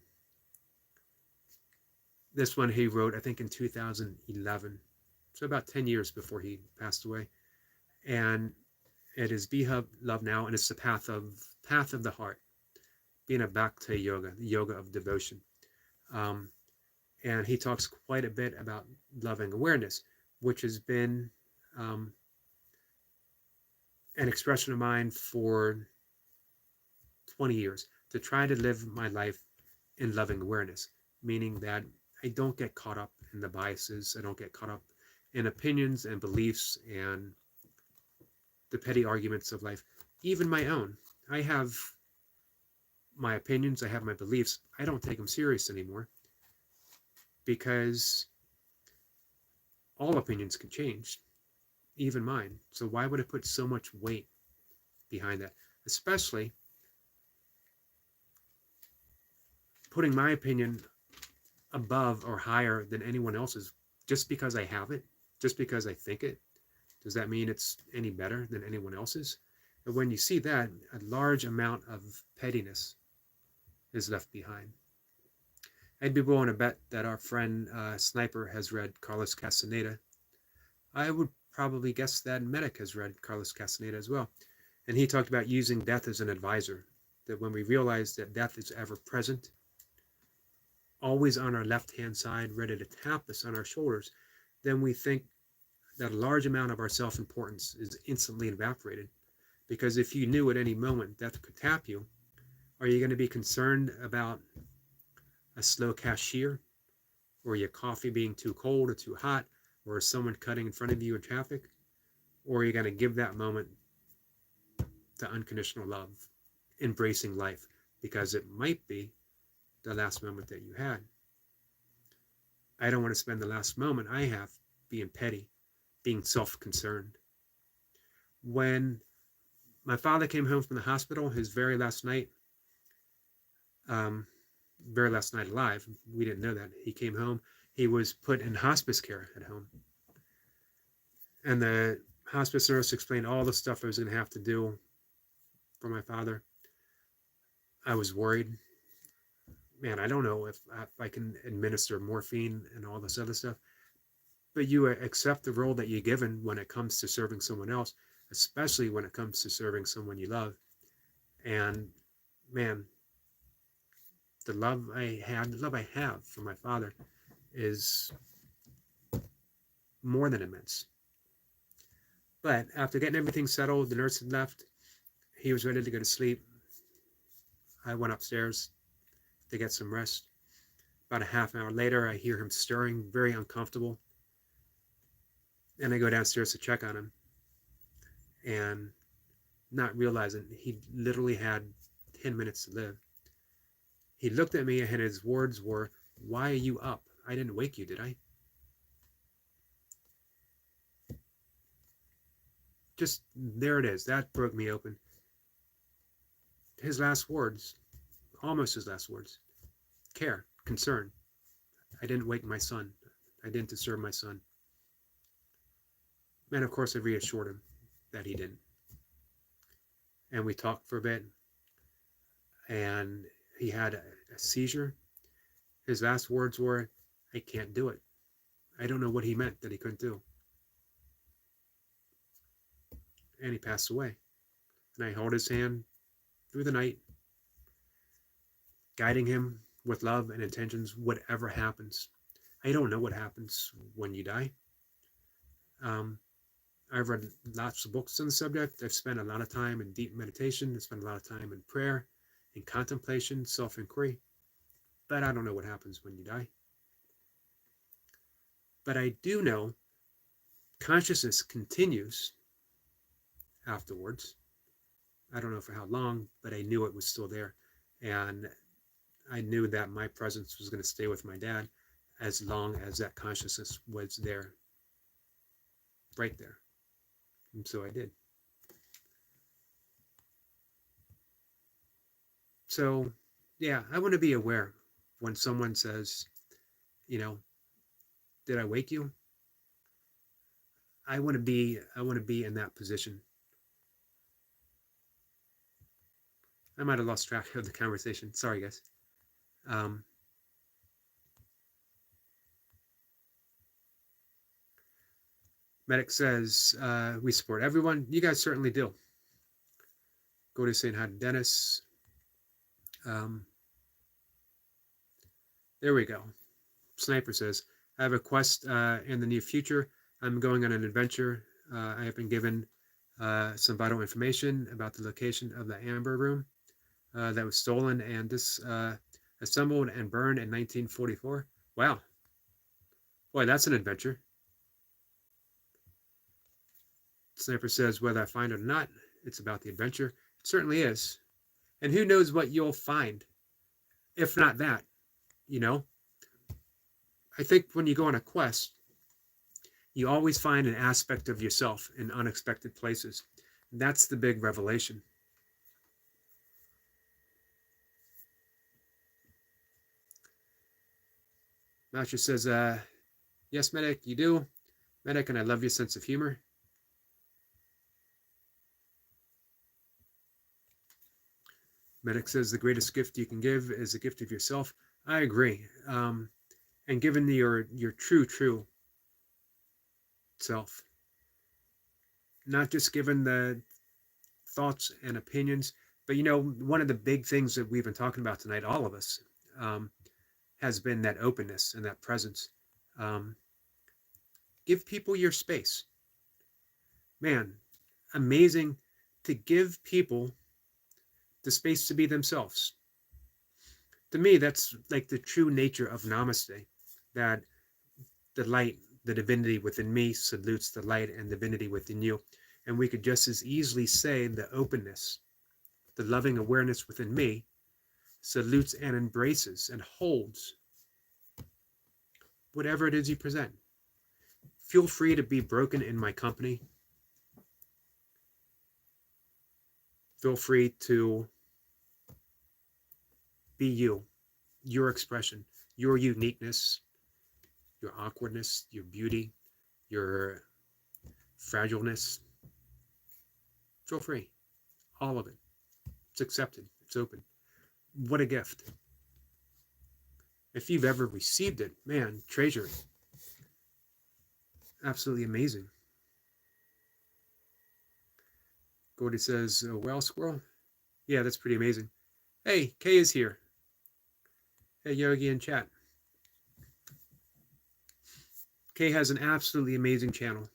S1: this one he wrote, I think, in 2011. So about 10 years before he passed away. And it is Be Love Now, and it's the path of the heart, being a Bhakti yoga, the yoga of devotion. And he talks quite a bit about loving awareness, which has been an expression of mine for 20 years, to try to live my life in loving awareness, meaning that I don't get caught up in the biases. I don't get caught up in opinions and beliefs and the petty arguments of life, even my own. I have my opinions, I have my beliefs. I don't take them serious anymore because all opinions can change, even mine. So why would I put so much weight behind that? Especially putting my opinion above or higher than anyone else's just because I have it, just because I think it. Does that mean it's any better than anyone else's? And when you see that, a large amount of pettiness is left behind. I'd be willing to bet that our friend Sniper has read Carlos Castaneda. I would probably guess that Medic has read Carlos Castaneda as well. And he talked about using death as an advisor, that when we realize that death is ever present, always on our left-hand side, ready to tap us on our shoulders, then we think that a large amount of our self-importance is instantly evaporated. Because if you knew at any moment death could tap you, are you going to be concerned about a slow cashier, or your coffee being too cold or too hot, or someone cutting in front of you in traffic? Or are you going to give that moment to unconditional love, embracing life, because it might be the last moment that you had? I don't want to spend the last moment I have being petty, being self-concerned. When my father came home from the hospital, his very last night alive, we didn't know that. He came home, he was put in hospice care at home. And the hospice nurse explained all the stuff I was going to have to do for my father. I was worried. Man, I don't know if I can administer morphine and all this other stuff. But you accept the role that you're given when it comes to serving someone else, especially when it comes to serving someone you love. And man, the love I have for my father is more than immense. But after getting everything settled, the nurse had left. He was ready to go to sleep. I went upstairs to get some rest. About a half hour later, I hear him stirring, very uncomfortable. And I go downstairs to check on him. And not realizing he literally had 10 minutes to live. He looked at me and his words were, "Why are you up? I didn't wake you, did I?" Just there it is. That broke me open. His last words, almost his last words. Care, concern. I didn't wake my son. I didn't disturb my son. And of course, I reassured him that he didn't. And we talked for a bit, and he had a seizure. His last words were, I can't do it. I don't know what he meant that he couldn't do. And he passed away. And I held his hand through the night, guiding him with love and intentions, whatever happens. I don't know what happens when you die. I've read lots of books on the subject. I've spent a lot of time in deep meditation. I've spent a lot of time in prayer, in contemplation, self-inquiry. But I don't know what happens when you die. But I do know consciousness continues afterwards. I don't know for how long, but I knew it was still there. And I knew that my presence was going to stay with my dad as long as that consciousness was there, right there. And so I did. So, yeah, I want to be aware when someone says, you know, did I wake you? I want to be in that position. I might have lost track of the conversation. Sorry, guys. Medic says, we support everyone. You guys certainly do. Go to saying hi to Dennis. There we go. Sniper says, I have a quest in the near future. I'm going on an adventure. I have been given some vital information about the location of the Amber Room that was stolen and disassembled and burned in 1944. Wow. Boy, that's an adventure. Sniper says, whether I find it or not, it's about the adventure. It certainly is. And who knows what you'll find, if not that, you know? I think when you go on a quest, you always find an aspect of yourself in unexpected places. That's the big revelation. Master says, yes, Medic, you do. Medic, and I love your sense of humor. Medic says the greatest gift you can give is a gift of yourself. I agree. And given your true self, not just given the thoughts and opinions, but you know, one of the big things that we've been talking about tonight, all of us, has been that openness and that presence. Give people your space. Man, amazing to give people the space to be themselves. To me, that's like the true nature of Namaste, that the light, the divinity within me salutes the light and divinity within you. And we could just as easily say the openness, the loving awareness within me salutes and embraces and holds whatever it is you present. Feel free to be broken in my company. Feel free to be you, your expression, your uniqueness, your awkwardness, your beauty, your fragileness. Feel free. All of it. It's accepted. It's open. What a gift. If you've ever received it, man, treasure it. Absolutely amazing. Gordy says, well, squirrel. Yeah, that's pretty amazing. Hey, Kay is here. Hey, Yogi in chat. Kay has an absolutely amazing channel.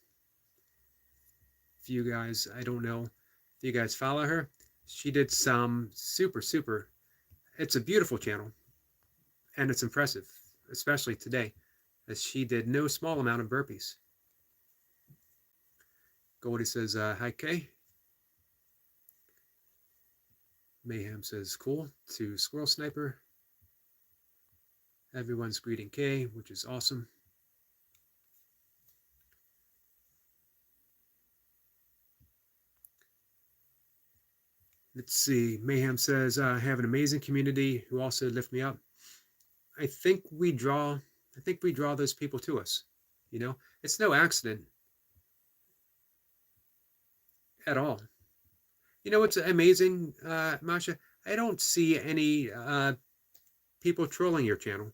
S1: If you guys, I don't know if you guys follow her. She did some super, it's a beautiful channel. And it's impressive, especially today, as she did no small amount of burpees. Goldie says, hi, Kay. Mayhem says, cool, to Squirrel Sniper. Everyone's greeting Kay, which is awesome. Let's see. Mayhem says, I have an amazing community who also lift me up. I think we draw I think we draw those people to us. You know, it's no accident at all. You know what's amazing, Masha? I don't see any people trolling your channel.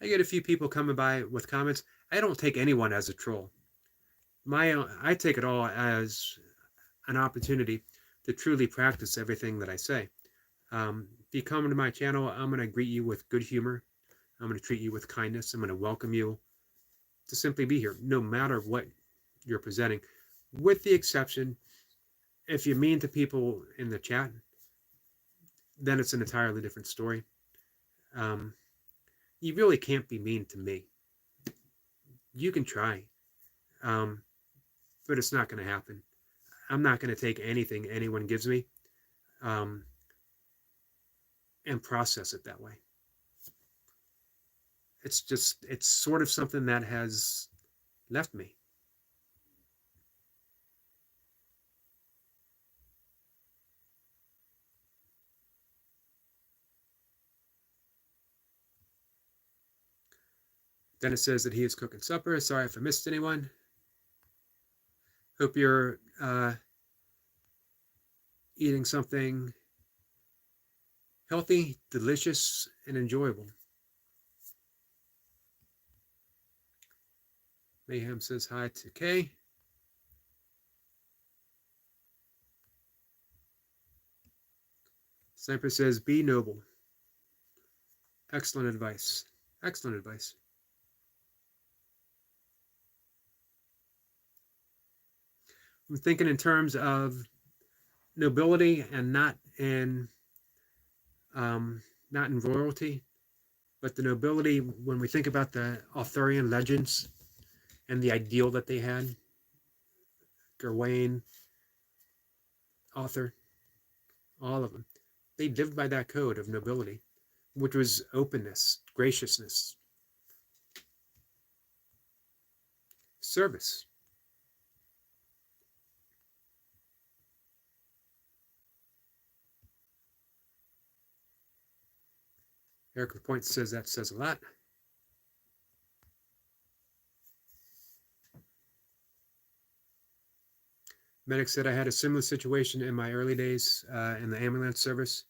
S1: I get a few people coming by with comments. I don't take anyone as a troll. I take it all as an opportunity to truly practice everything that I say. If you come to my channel, I'm going to greet you with good humor. I'm going to treat you with kindness. I'm going to welcome you to simply be here, no matter what you're presenting, with the exception, if you're mean to people in the chat, then it's an entirely different story. Um, you really can't be mean to me. You can try, um, but it's not going to happen. I'm not going to take anything anyone gives me um, and process it that way. It's sort of something that has left me. Then it says that he is cooking supper. Sorry if I missed anyone. Hope you're eating something healthy, delicious, and enjoyable. Mayhem says hi to Kay. Sniper says, be noble. Excellent advice. Excellent advice. I'm thinking in terms of nobility and not in royalty, but the nobility when we think about the Arthurian legends and the ideal that they had. Gawain, Arthur, all of them. They lived by that code of nobility, which was openness, graciousness, service. Erica Point says that says a lot. Medic said I had a similar situation in my early days in the ambulance service.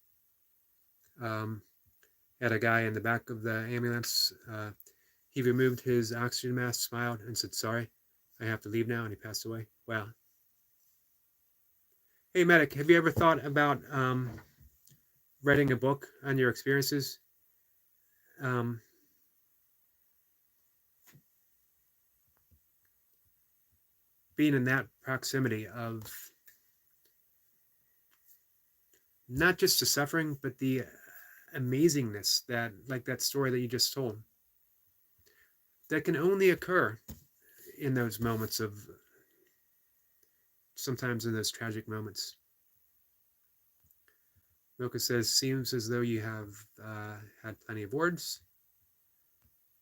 S1: Had a guy in the back of the ambulance. He removed his oxygen mask, smiled, and said, sorry, I have to leave now, and he passed away. Wow. Hey, Medic, have you ever thought about writing a book on your experiences? Being in that proximity of not just the suffering, but the amazingness that, like that story that you just told, that can only occur in those moments of, sometimes in those tragic moments. Milka says, seems as though you have had plenty of words.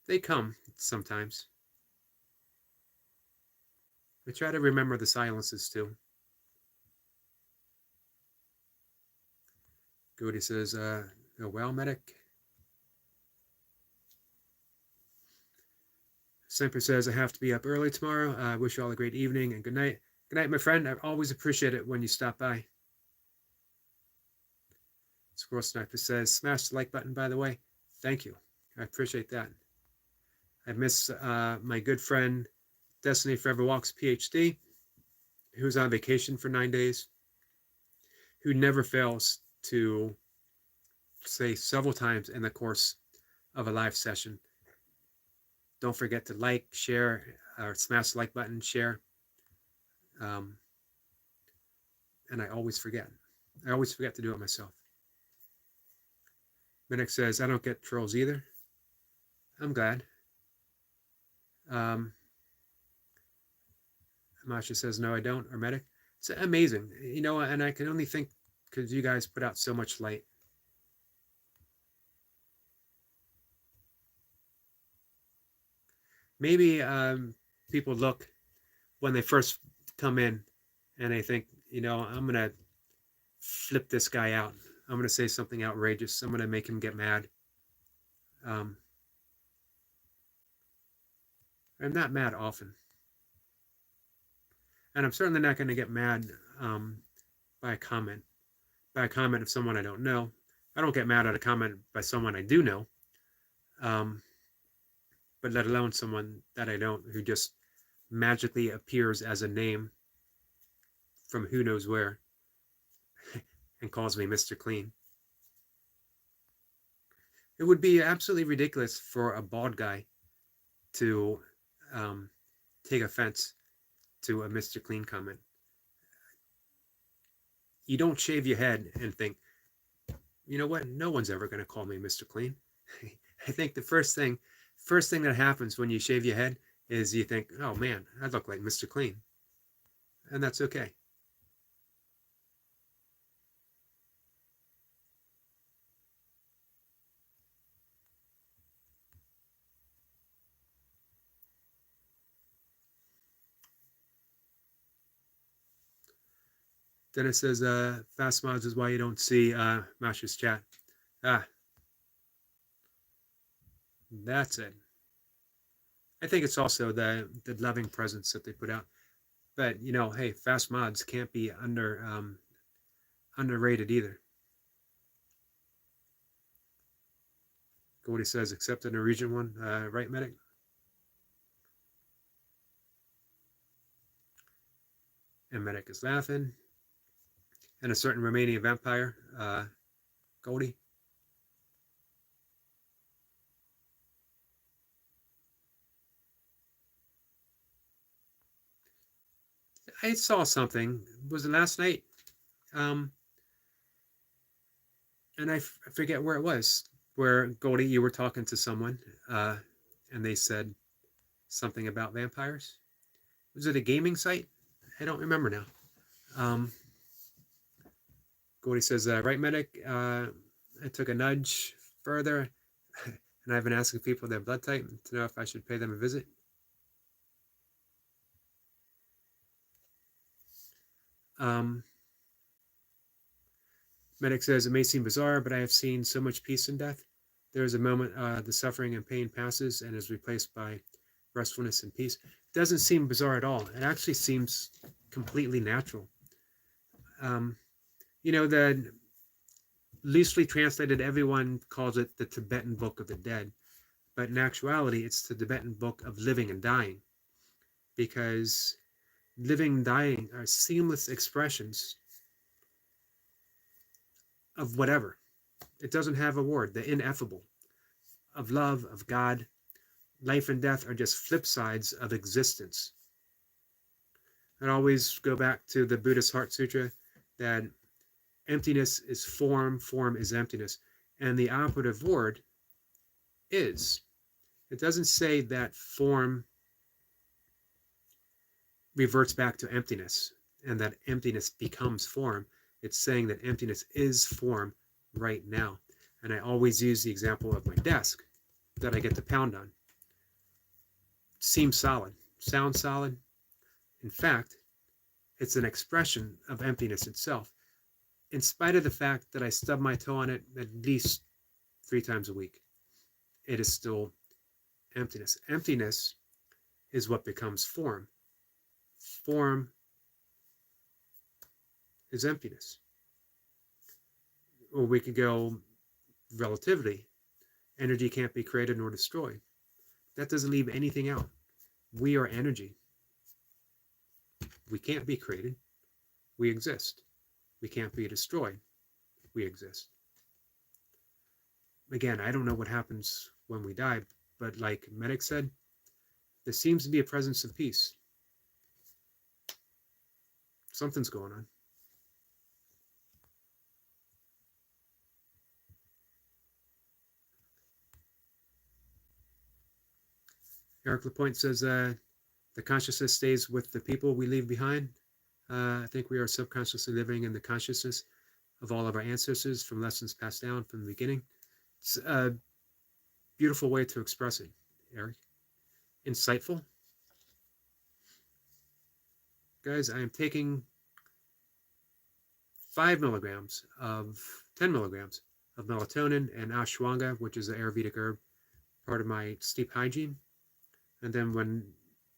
S1: They come sometimes. I try to remember the silences too. Goody says, oh, well, Medic. Semper says, I have to be up early tomorrow. I wish you all a great evening and good night. Good night, my friend. I always appreciate it when you stop by. Squirrel Sniper says, smash the like button, by the way. Thank you. I appreciate that. I miss my good friend, Destiny Forever Walks PhD, who's on vacation for 9 days, who never fails to say several times in the course of a live session, don't forget to like, share, or smash the like button, share. And I always forget. I always forget to do it myself. Minix says, I don't get trolls either. I'm glad. Masha says, no, I don't, or Medic. It's amazing, you know, and I can only think because you guys put out so much light. Maybe people look when they first come in and they think, I'm going to flip this guy out. I'm going to say something outrageous. I'm going to make him get mad. Um, I'm not mad often. And I'm certainly not going to get mad um, by a comment. By a comment of someone I don't know. I don't get mad at a comment by someone I do know. Um, but let alone someone that I don't, who just magically appears as a name from who knows where and calls me Mr. Clean. It would be absolutely ridiculous for a bald guy to um, take offense to a Mr. Clean comment. You don't shave your head and think, you know what? No one's ever going to call me Mr. Clean. I think the first thing that happens when you shave your head is you think, oh man, I look like Mr. Clean. And that's okay. Dennis says, fast mods is why you don't see Masha's chat. Ah, that's it. I think it's also the loving presence that they put out. But hey, fast mods can't be underrated either. What he says, except the Norwegian one, right, medic? And medic is laughing. And a certain Romanian vampire, Goldie. I saw something. Was it last night? And I forget where it was. Where Goldie, you were talking to someone, and they said something about vampires. Was it a gaming site? I don't remember now. Goldie says, right, medic. I took a nudge further, and I've been asking people their blood type to know if I should pay them a visit. Medic says, it may seem bizarre, but I have seen so much peace in death. There is a moment the suffering and pain passes and is replaced by restfulness and peace. It doesn't seem bizarre at all. It actually seems completely natural. The loosely translated, everyone calls it the Tibetan Book of the Dead. But in actuality, it's the Tibetan Book of Living and Dying. Because living and dying are seamless expressions of whatever. It doesn't have a word, the ineffable. Of love, of God. Life and death are just flip sides of existence. I always go back to the Buddhist Heart Sutra that emptiness is form, form is emptiness. And the operative word is. It doesn't say that form reverts back to emptiness and that emptiness becomes form. It's saying that emptiness is form right now. And I always use the example of my desk that I get to pound on. Seems solid, sounds solid. In fact, it's an expression of emptiness itself. In spite of the fact that I stub my toe on it at least 3 times a week, it is still emptiness. Emptiness is what becomes form. Form is emptiness. Or we could go relativity. Energy can't be created nor destroyed. That doesn't leave anything out. We are energy. We can't be created. We exist. We can't be destroyed. We exist. Again, I don't know what happens when we die, but like Medic said, there seems to be a presence of peace. Something's going on. Eric Lapointe says, the consciousness stays with the people we leave behind. I think we are subconsciously living in the consciousness of all of our ancestors from lessons passed down from the beginning. It's a beautiful way to express it, Eric. Insightful. Guys, I am taking 5 milligrams of 10 milligrams of melatonin and ashwagandha, which is an Ayurvedic herb, part of my sleep hygiene. And then when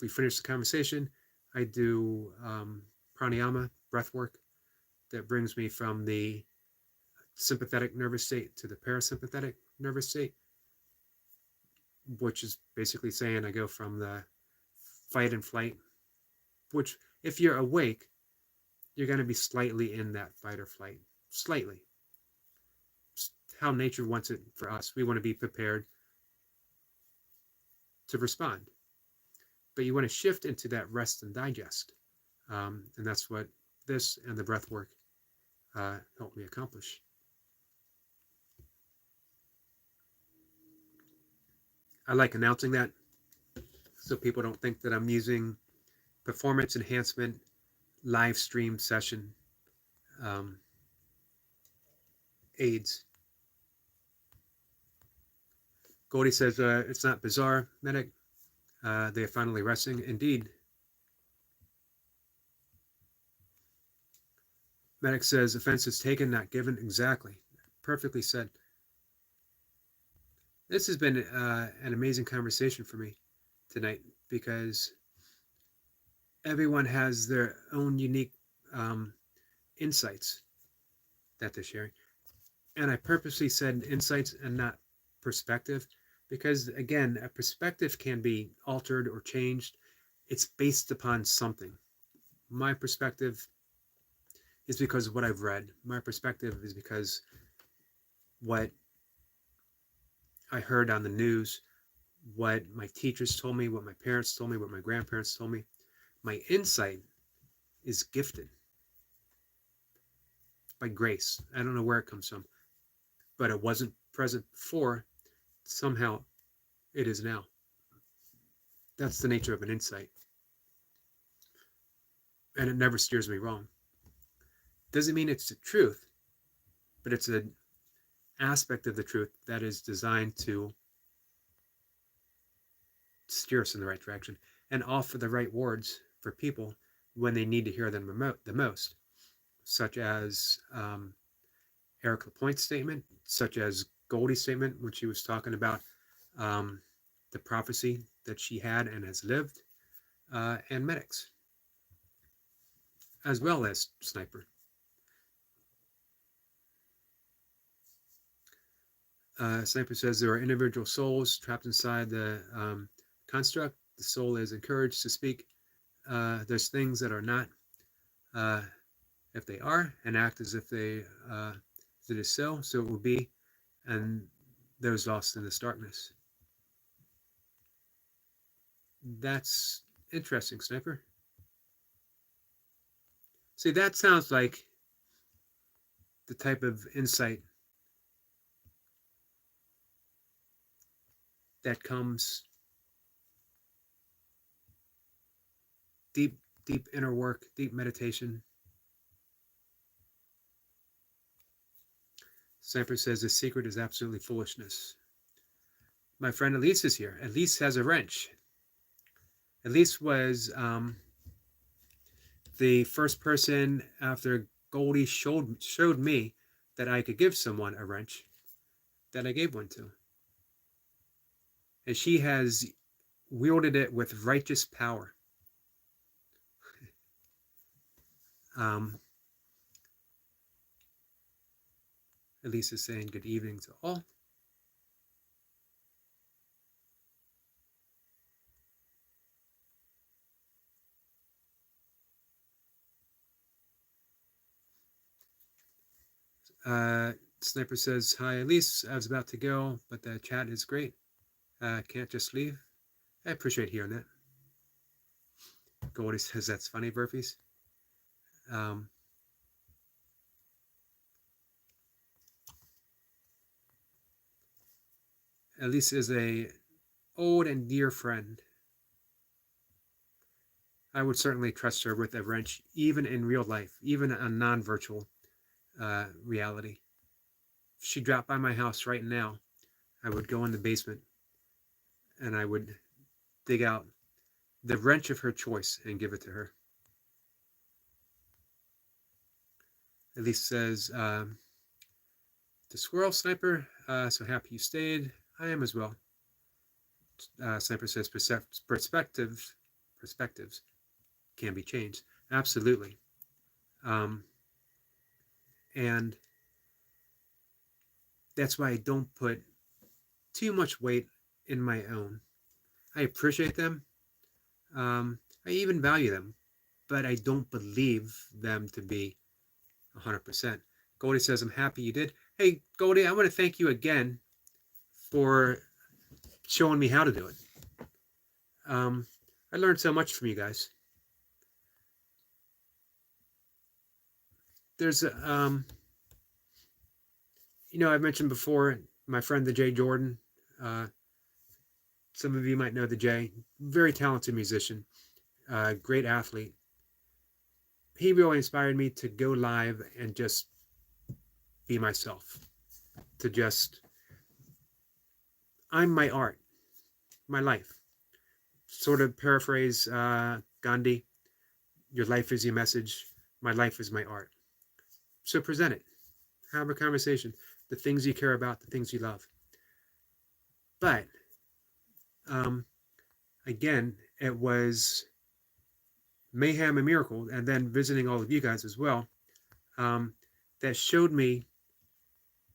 S1: we finish the conversation, I do pranayama, breath work, that brings me from the sympathetic nervous state to the parasympathetic nervous state, which is basically saying I go from the fight and flight, which if you're awake, you're going to be slightly in that fight or flight, slightly. It's how nature wants it for us. We want to be prepared to respond. But you want to shift into that rest and digest. And that's what this and the breath work helped me accomplish. I like announcing that so people don't think that I'm using performance enhancement live stream session um, aids. Goldie says it's not bizarre, medic. They are finally resting. Indeed. Medic says offense is taken, not given. Exactly. Perfectly said. This has been an amazing conversation for me tonight because everyone has their own unique insights that they're sharing. And I purposely said insights and not perspective because, again, a perspective can be altered or changed. It's based upon something. My perspective is because of what I've read. My perspective is because what I heard on the news, what my teachers told me, what my parents told me, what my grandparents told me. My insight is gifted by grace. I don't know where it comes from, but it wasn't present before. Somehow it is now. That's the nature of an insight. And it never steers me wrong. Doesn't mean it's the truth, but it's an aspect of the truth that is designed to steer us in the right direction and offer the right words for people when they need to hear them the most, such as Eric Lapointe's statement, such as Goldie's statement when she was talking about the prophecy that she had and has lived, and medics, as well as Sniper. Sniper says there are individual souls trapped inside the construct. The soul is encouraged to speak. There's things that are not, if they are, and act as if it is so. So it will be, and those lost in this darkness. That's interesting, Sniper. See, that sounds like the type of insight that comes deep, deep inner work, deep meditation. Sniper says the secret is absolutely foolishness. My friend Elise is here. Elise has a wrench. Elise was the first person after Goldie showed me that I could give someone a wrench that I gave one to. And she has wielded it with righteous power. Elise is saying good evening to all. Sniper says, hi, Elise. I was about to go, but the chat is great. Can't just leave. I appreciate hearing that. Goldie says, that's funny, burpees. Elise is a old and dear friend. I would certainly trust her with a wrench, even in real life, even a non-virtual reality. If she dropped by my house right now, I would go in the basement and I would dig out the wrench of her choice and give it to her. Elise says, the squirrel sniper, so happy you stayed. I am as well. Sniper says, perspectives can be changed. Absolutely. Um, and that's why I don't put too much weight in my own. I appreciate them. I even value them, but I don't believe them to be 100%. Goldie says, I'm happy you did. Hey, Goldie, I want to thank you again for showing me how to do it. Um, I learned so much from you guys. There's, I've mentioned before my friend, the Jay Jordan. Uh, some of you might know the Jay. Very talented musician, great athlete. He really inspired me to go live and just be myself. To just, I'm my art, my life. Sort of paraphrase Gandhi, your life is your message, my life is my art. So present it, have a conversation, the things you care about, the things you love. But um, again, it was mayhem and miracle, and then visiting all of you guys as well, that showed me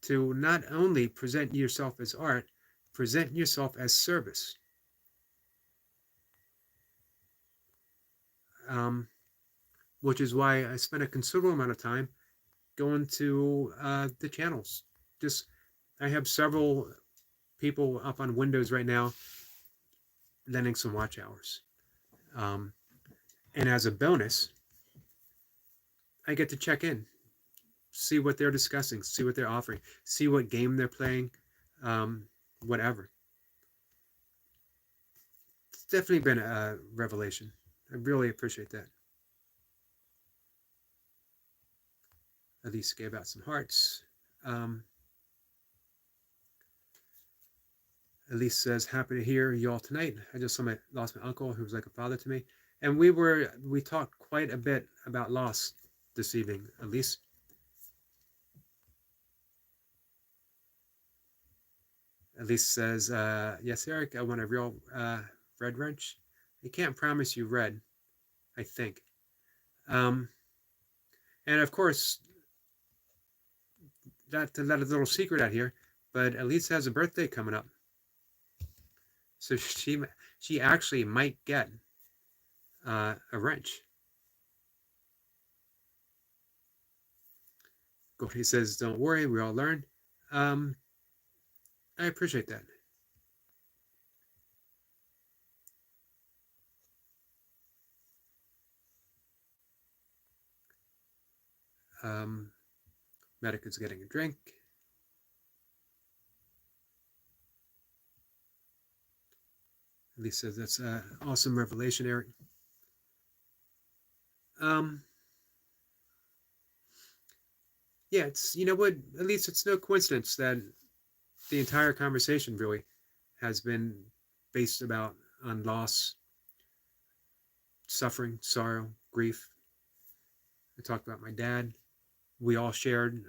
S1: to not only present yourself as art, present yourself as service. Um, which is why I spent a considerable amount of time going to the channels. Just I have several people up on Windows right now lending some watch hours. Um, and as a bonus, I get to check in, see what they're discussing, see what they're offering, see what game they're playing, um, whatever. It's definitely been a revelation. I really appreciate that. Elise gave out some hearts. Um, Elise says, happy to hear you all tonight. I just lost my uncle who was like a father to me. And we talked quite a bit about loss this evening, Elise. Elise says, yes, Eric, I want a real red wrench. I can't promise you red, I think. And of course, not to let a little secret out here, but Elise has a birthday coming up. So she actually might get a wrench. Gordy says, don't worry, we all learn. Um, I appreciate that. Um, Medic is getting a drink. Elise says, that's an awesome revelation, Eric. Yeah, it's, you know what, at least it's no coincidence that the entire conversation really has been based about on loss, suffering, sorrow, grief. I talked about my dad. We all shared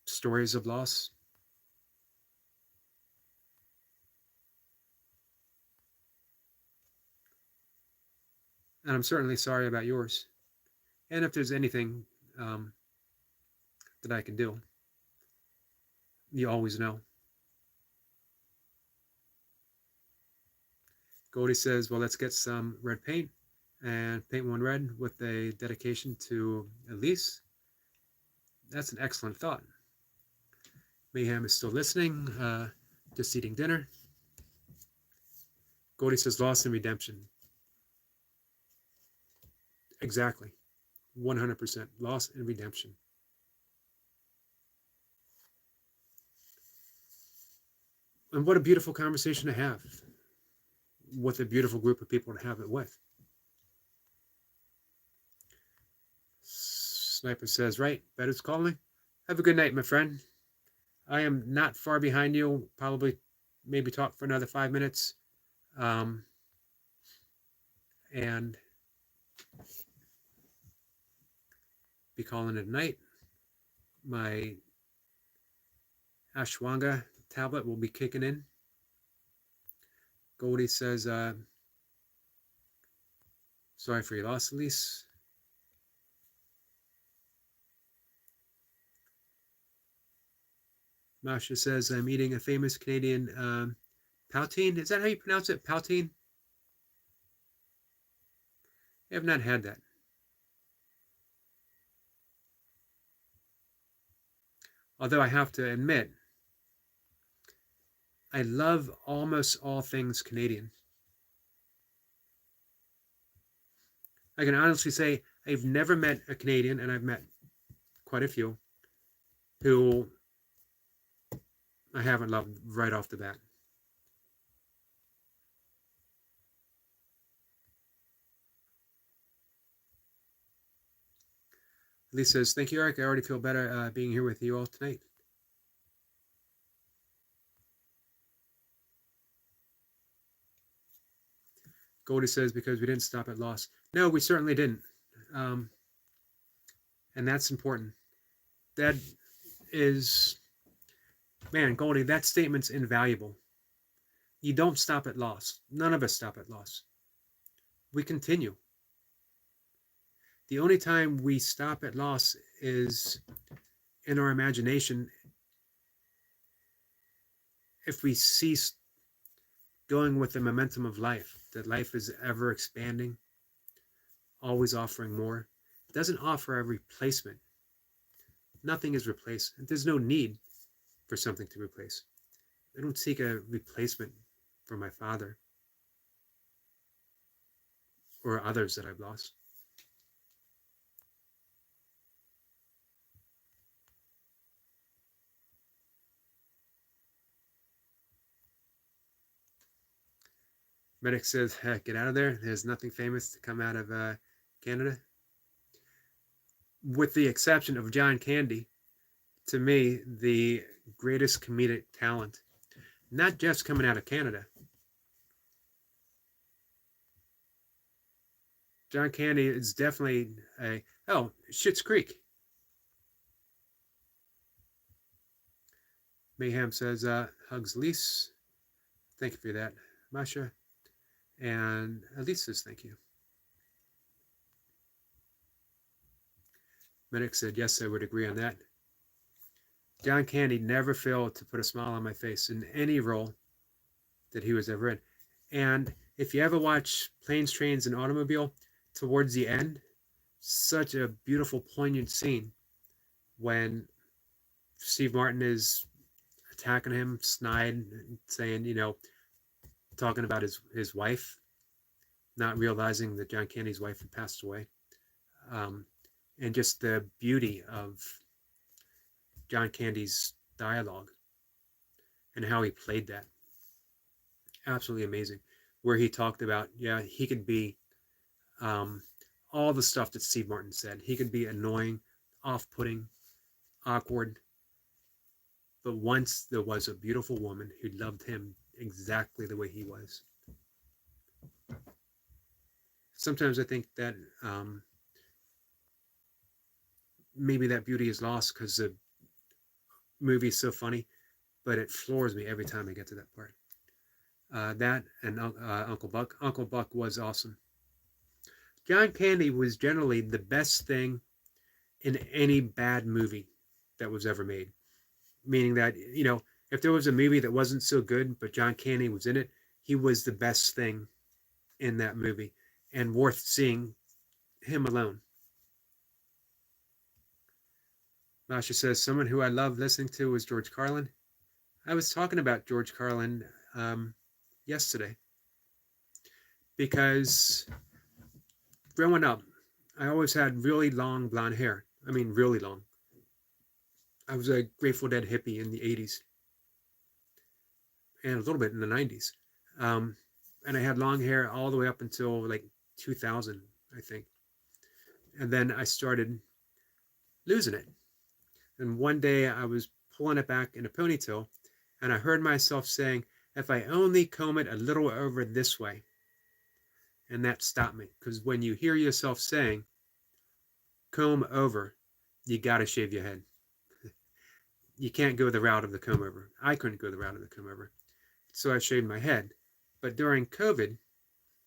S1: stories of loss. And I'm certainly sorry about yours. And if there's anything um, that I can do, you always know. Goldie says, well, let's get some red paint and paint one red with a dedication to Elise. That's an excellent thought. Mayhem is still listening, just eating dinner. Goldie says, loss and redemption. Exactly. 100%. Loss and redemption. And what a beautiful conversation to have with a beautiful group of people to have it with. Sniper says, right, Betty's calling. Have a good night, my friend. I am not far behind you. Probably maybe talk for another 5 minutes. Um, and be calling it a night. My ashwanga tablet will be kicking in. Goldie says, sorry for your loss, Elise. Masha says, I'm eating a famous Canadian poutine. Is that how you pronounce it? Poutine? I have not had that. Although I have to admit, I love almost all things Canadian. I can honestly say I've never met a Canadian, and I've met quite a few, who I haven't loved right off the bat. Elise says, thank you, Eric. I already feel better being here with you all tonight. Goldie says, because we didn't stop at loss. No, we certainly didn't. And that's important. That is, man, Goldie, that statement's invaluable. You don't stop at loss. None of us stop at loss. We continue. The only time we stop at loss is in our imagination. If we cease going with the momentum of life, that life is ever expanding, always offering more. It doesn't offer a replacement. Nothing is replaced. There's no need for something to replace. I don't seek a replacement for my father or others that I've lost. Medic says, get out of there. There's nothing famous to come out of Canada. With the exception of John Candy, to me, the greatest comedic talent, not just coming out of Canada. John Candy is definitely Schitt's Creek. Mayhem says, hugs Elise. Thank you for that, Masha. And Elise says, thank you. Medic said, yes, I would agree on that. John Candy never failed to put a smile on my face in any role that he was ever in. And if you ever watch Planes, Trains, and Automobile, towards the end, such a beautiful, poignant scene when Steve Martin is attacking him, snide, saying, talking about his wife, not realizing that John Candy's wife had passed away. And just the beauty of John Candy's dialogue and how he played that. Absolutely amazing. Where he talked about, he could be all the stuff that Steve Martin said. He could be annoying, off-putting, awkward. But once there was a beautiful woman who loved him exactly the way he was. Sometimes I think that maybe that beauty is lost because the movie is so funny, but it floors me every time I get to that part. That and Uncle Buck. Uncle Buck was awesome. John Candy was generally the best thing in any bad movie that was ever made. Meaning that, if there was a movie that wasn't so good, but John Candy was in it, he was the best thing in that movie and worth seeing him alone. Masha says, someone who I love listening to was George Carlin. I was talking about George Carlin yesterday because growing up, I always had really long blonde hair. I mean, really long. I was a Grateful Dead hippie in the 80s and a little bit in the 90s. And I had long hair all the way up until like 2000, I think. And then I started losing it. And one day I was pulling it back in a ponytail, and I heard myself saying, if I only comb it a little over this way. And that stopped me, because when you hear yourself saying, comb over, you got to shave your head. You can't go the route of the comb over. I couldn't go the route of the comb over. So I shaved my head. But during COVID,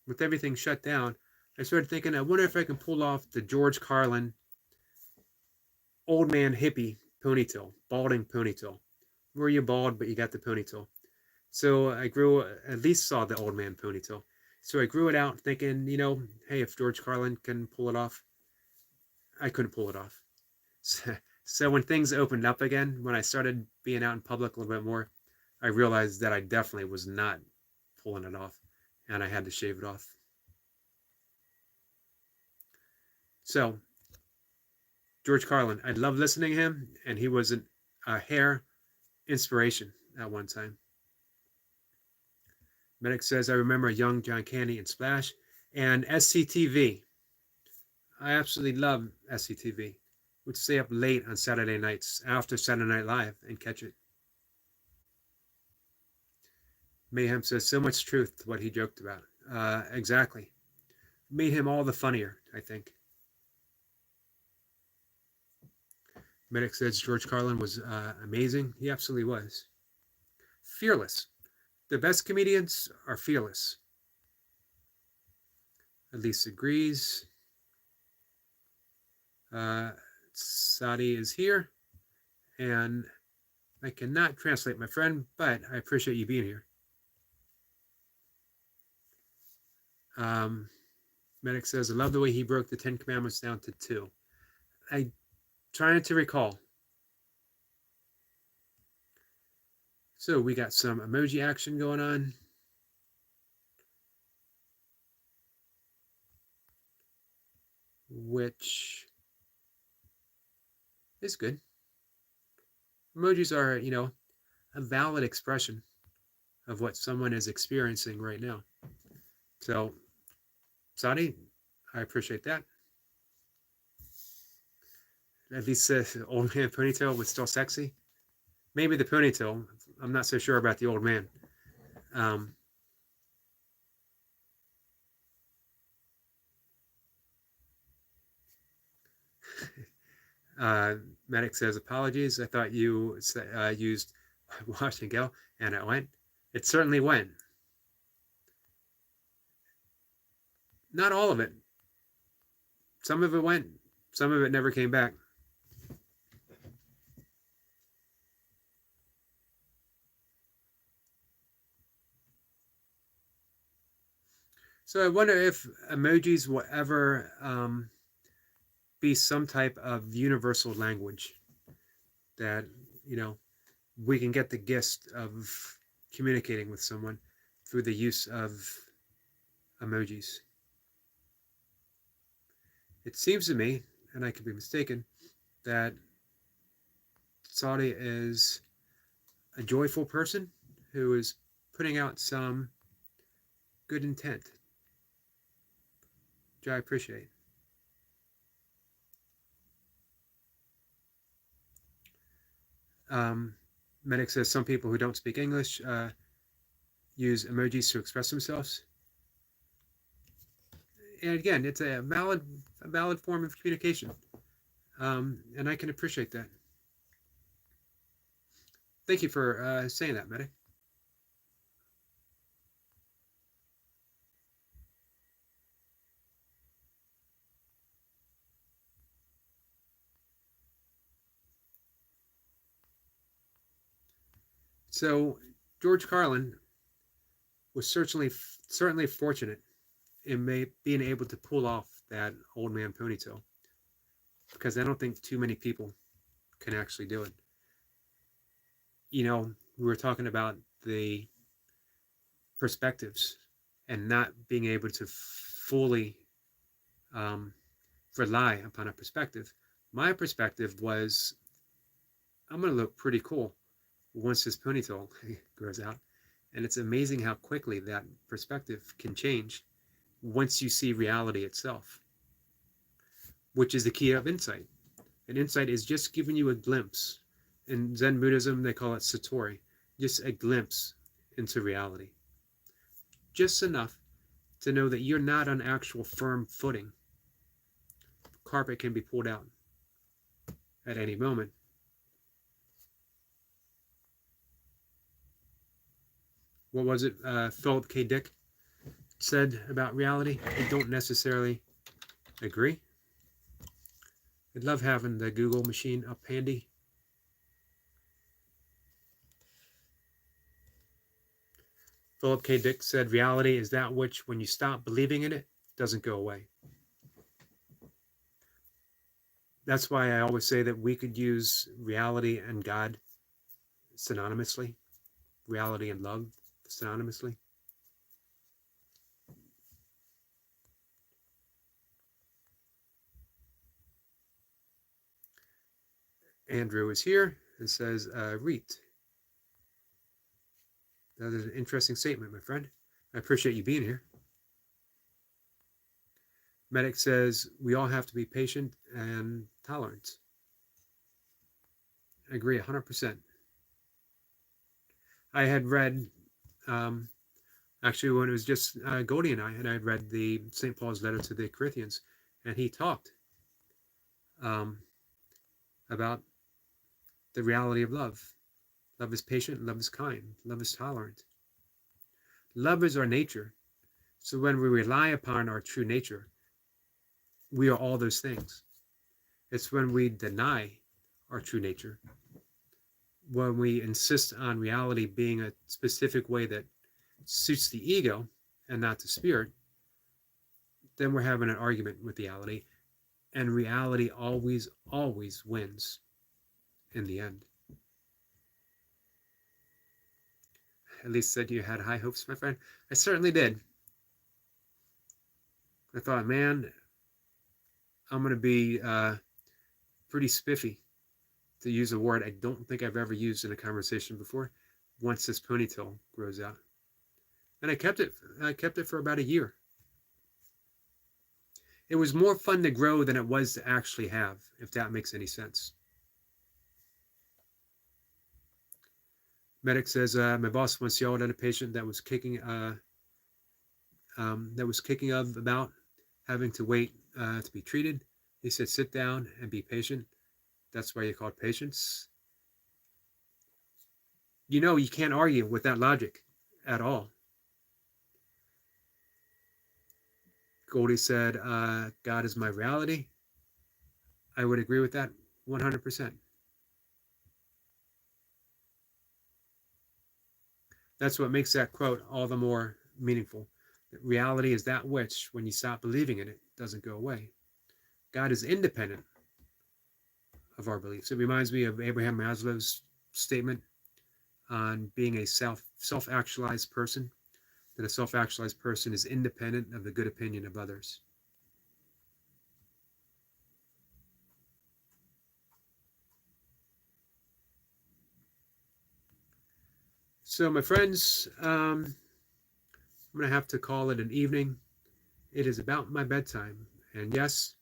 S1: with everything shut down, I started thinking, I wonder if I can pull off the George Carlin old man hippie ponytail, balding ponytail. Where you bald, but you got the ponytail. So I grew, at least saw the old man ponytail. So I grew it out thinking, hey, if George Carlin can pull it off, I couldn't pull it off. So when things opened up again, when I started being out in public a little bit more, I realized that I definitely was not pulling it off, and I had to shave it off. So George Carlin, I love listening to him, and he was a hair inspiration at one time. Medic says, I remember young John Candy and Splash and SCTV. I absolutely love SCTV. Would stay up late on Saturday nights after Saturday Night Live and catch it. Mayhem says, so much truth to what he joked about. Exactly. Made him all the funnier, I think. Medic says George Carlin was amazing. He absolutely was. Fearless. The best comedians are fearless. Elise agrees. Sadi is here. And I cannot translate, my friend, but I appreciate you being here. Medic says, I love the way he broke the 10 Commandments down to 2. I trying to recall. So we got some emoji action going on. Which is good. Emojis are, a valid expression of what someone is experiencing right now. So, Sadi, I appreciate that. At least the old man ponytail was still sexy. Maybe the ponytail. I'm not so sure about the old man. Medic says, apologies. I thought you used wash and go, and it went. It certainly went. Not all of it. Some of it went. Some of it never came back. So I wonder if emojis will ever be some type of universal language that, we can get the gist of communicating with someone through the use of emojis. It seems to me, and I could be mistaken, that Saudi is a joyful person who is putting out some good intent, which I appreciate. Medic says some people who don't speak English use emojis to express themselves. And again, it's a valid form of communication, and I can appreciate that. Thank you for saying that, Medic. So George Carlin was certainly fortunate in being able to pull off that old man ponytail, because I don't think too many people can actually do it. We were talking about the perspectives and not being able to fully rely upon a perspective. My perspective was, I'm going to look pretty cool once this ponytail grows out. And it's amazing how quickly that perspective can change once you see reality itself, which is the key of insight. And insight is just giving you a glimpse. In Zen Buddhism, they call it satori, just a glimpse into reality. Just enough to know that you're not on actual firm footing. Carpet can be pulled out. at any moment. What was it Philip K. Dick said about reality? I don't necessarily agree. I'd love having the Google machine up handy. Philip K. Dick said, reality is that which, when you stop believing in it, doesn't go away. That's why I always say that we could use reality and God synonymously, reality and love synonymously. Andrew is here and says, Reet. That is an interesting statement, my friend. I appreciate you being here. Medic says, we all have to be patient and tolerant. I agree 100%. I had read, actually, when it was just Goldie and I had read the St. Paul's letter to the Corinthians, and he talked about the reality of love. Love is patient, love is kind, love is tolerant. Love is our nature. So when we rely upon our true nature, we are all those things. It's when we deny our true nature, when we insist on reality being a specific way that suits the ego and not the spirit, then we're having an argument with reality, and reality always, always wins in the end. At least said you had high hopes, my friend. I certainly did. I thought, man, I'm going to be pretty spiffy, to use a word I don't think I've ever used in a conversation before, once this ponytail grows out. And I kept it for about a year. It was more fun to grow than it was to actually have, if that makes any sense. Medic says, my boss once yelled at a patient that was kicking of about having to wait to be treated. He said, sit down and be patient. That's why you call it patience. You know, you can't argue with that logic at all. Goldie said, God is my reality. I would agree with that 100%. That's what makes that quote all the more meaningful. That reality is that which, when you stop believing in it, doesn't go away. God is independent of our beliefs. It reminds me of Abraham Maslow's statement on being a self-actualized person, that a self-actualized person is independent of the good opinion of others. So, my friends, I'm going to have to call it an evening. It is about my bedtime. And yes,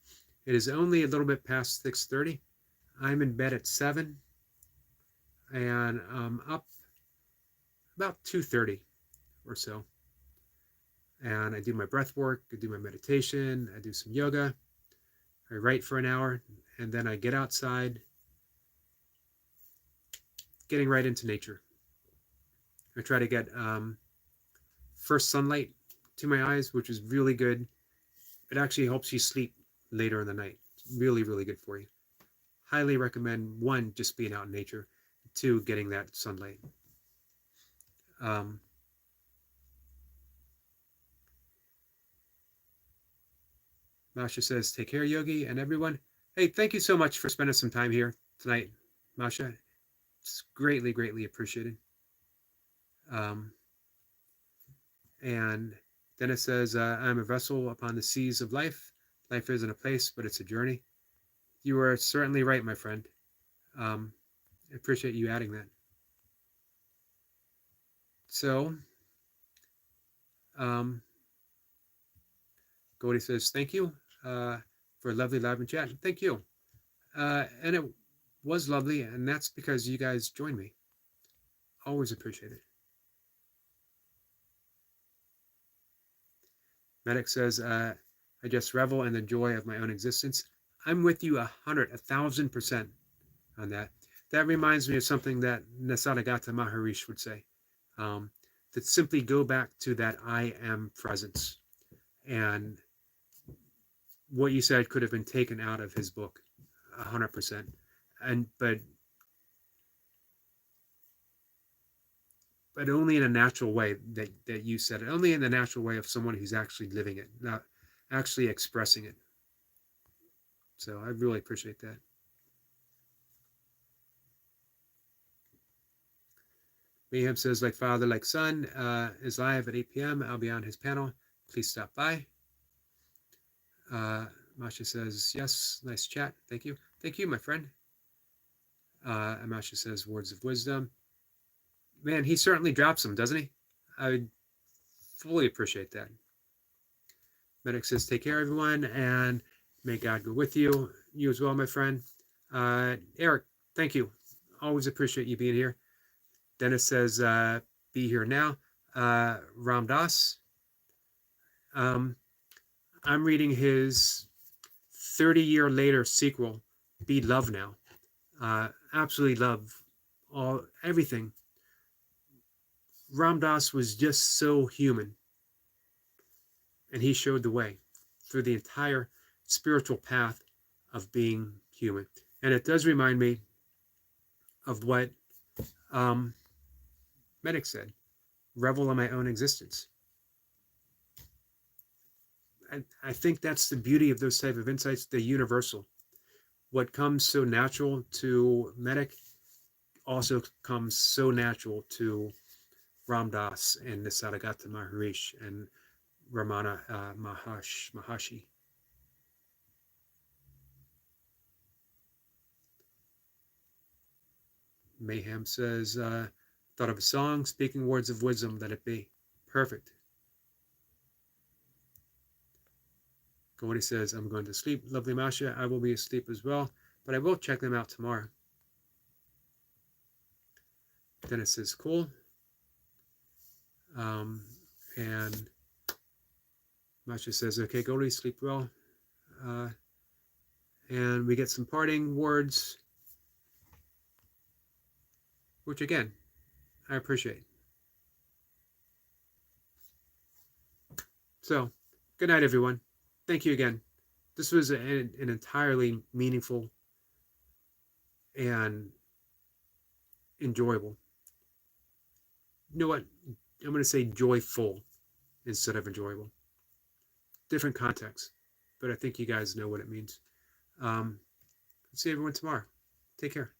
S1: it is only a little bit past 6:30. I'm in bed at 7, and I'm up about 2:30 or so. And I do my breath work, I do my meditation, I do some yoga, I write for an hour, and then I get outside, getting right into nature. I try to get first sunlight to my eyes, which is really good. It actually helps you sleep later in the night. Really, really good for you. Highly recommend, one, just being out in nature, two, getting that sunlight. Masha says, take care, Yogi, and everyone. Hey, thank you so much for spending some time here tonight, Masha. It's greatly, greatly appreciated. And then it says, I'm a vessel upon the seas of life. Life isn't a place, but it's a journey. You are certainly right, my friend. I appreciate you adding that. So, Goldie says, thank you for a lovely live and chat. Thank you. And it was lovely, and that's because you guys joined me. Always appreciate it. Medic says, I just revel in the joy of my own existence. I'm with you 1,000%. on that. That reminds me of something that Nisargadatta Maharishi would say. Um, that simply go back to that I am presence. And what you said could have been taken out of his book, 100%. And but only in a natural way that you said it. Only in the natural way of someone who's actually living it, not actually expressing it. So I really appreciate that. Mayhem says, like father, like son, is live at 8 p.m. I'll be on his panel. Please stop by. Masha says, yes, nice chat. Thank you. Thank you, my friend. And Masha says, words of wisdom. Man, he certainly drops them, doesn't he? I fully appreciate that. Medic says, take care, everyone, and may God go with you. You as well, my friend. Eric, thank you. Always appreciate you being here. Dennis says, be here now. Ram Das, I'm reading his 30-year later sequel, Be Love Now. Absolutely love everything. Ram Dass was just so human, and he showed the way through the entire spiritual path of being human. And it does remind me of what Medic said, revel in my own existence. I think that's the beauty of those type of insights, the universal. What comes so natural to Medic also comes so natural to Ram Dass and Nisargadatta Maharishi and Ramana Maharshi. Mayhem says, thought of a song, speaking words of wisdom, let it be. Perfect. Gordy says, I'm going to sleep. Lovely Masha, I will be asleep as well, but I will check them out tomorrow. Dennis says, cool. And Masha says, okay, Gordy, sleep well. And we get some parting words, which again, I appreciate. So, good night, everyone. Thank you again. This was an entirely meaningful and enjoyable. You know what? I'm going to say joyful instead of enjoyable. Different context, but I think you guys know what it means. See everyone tomorrow. Take care.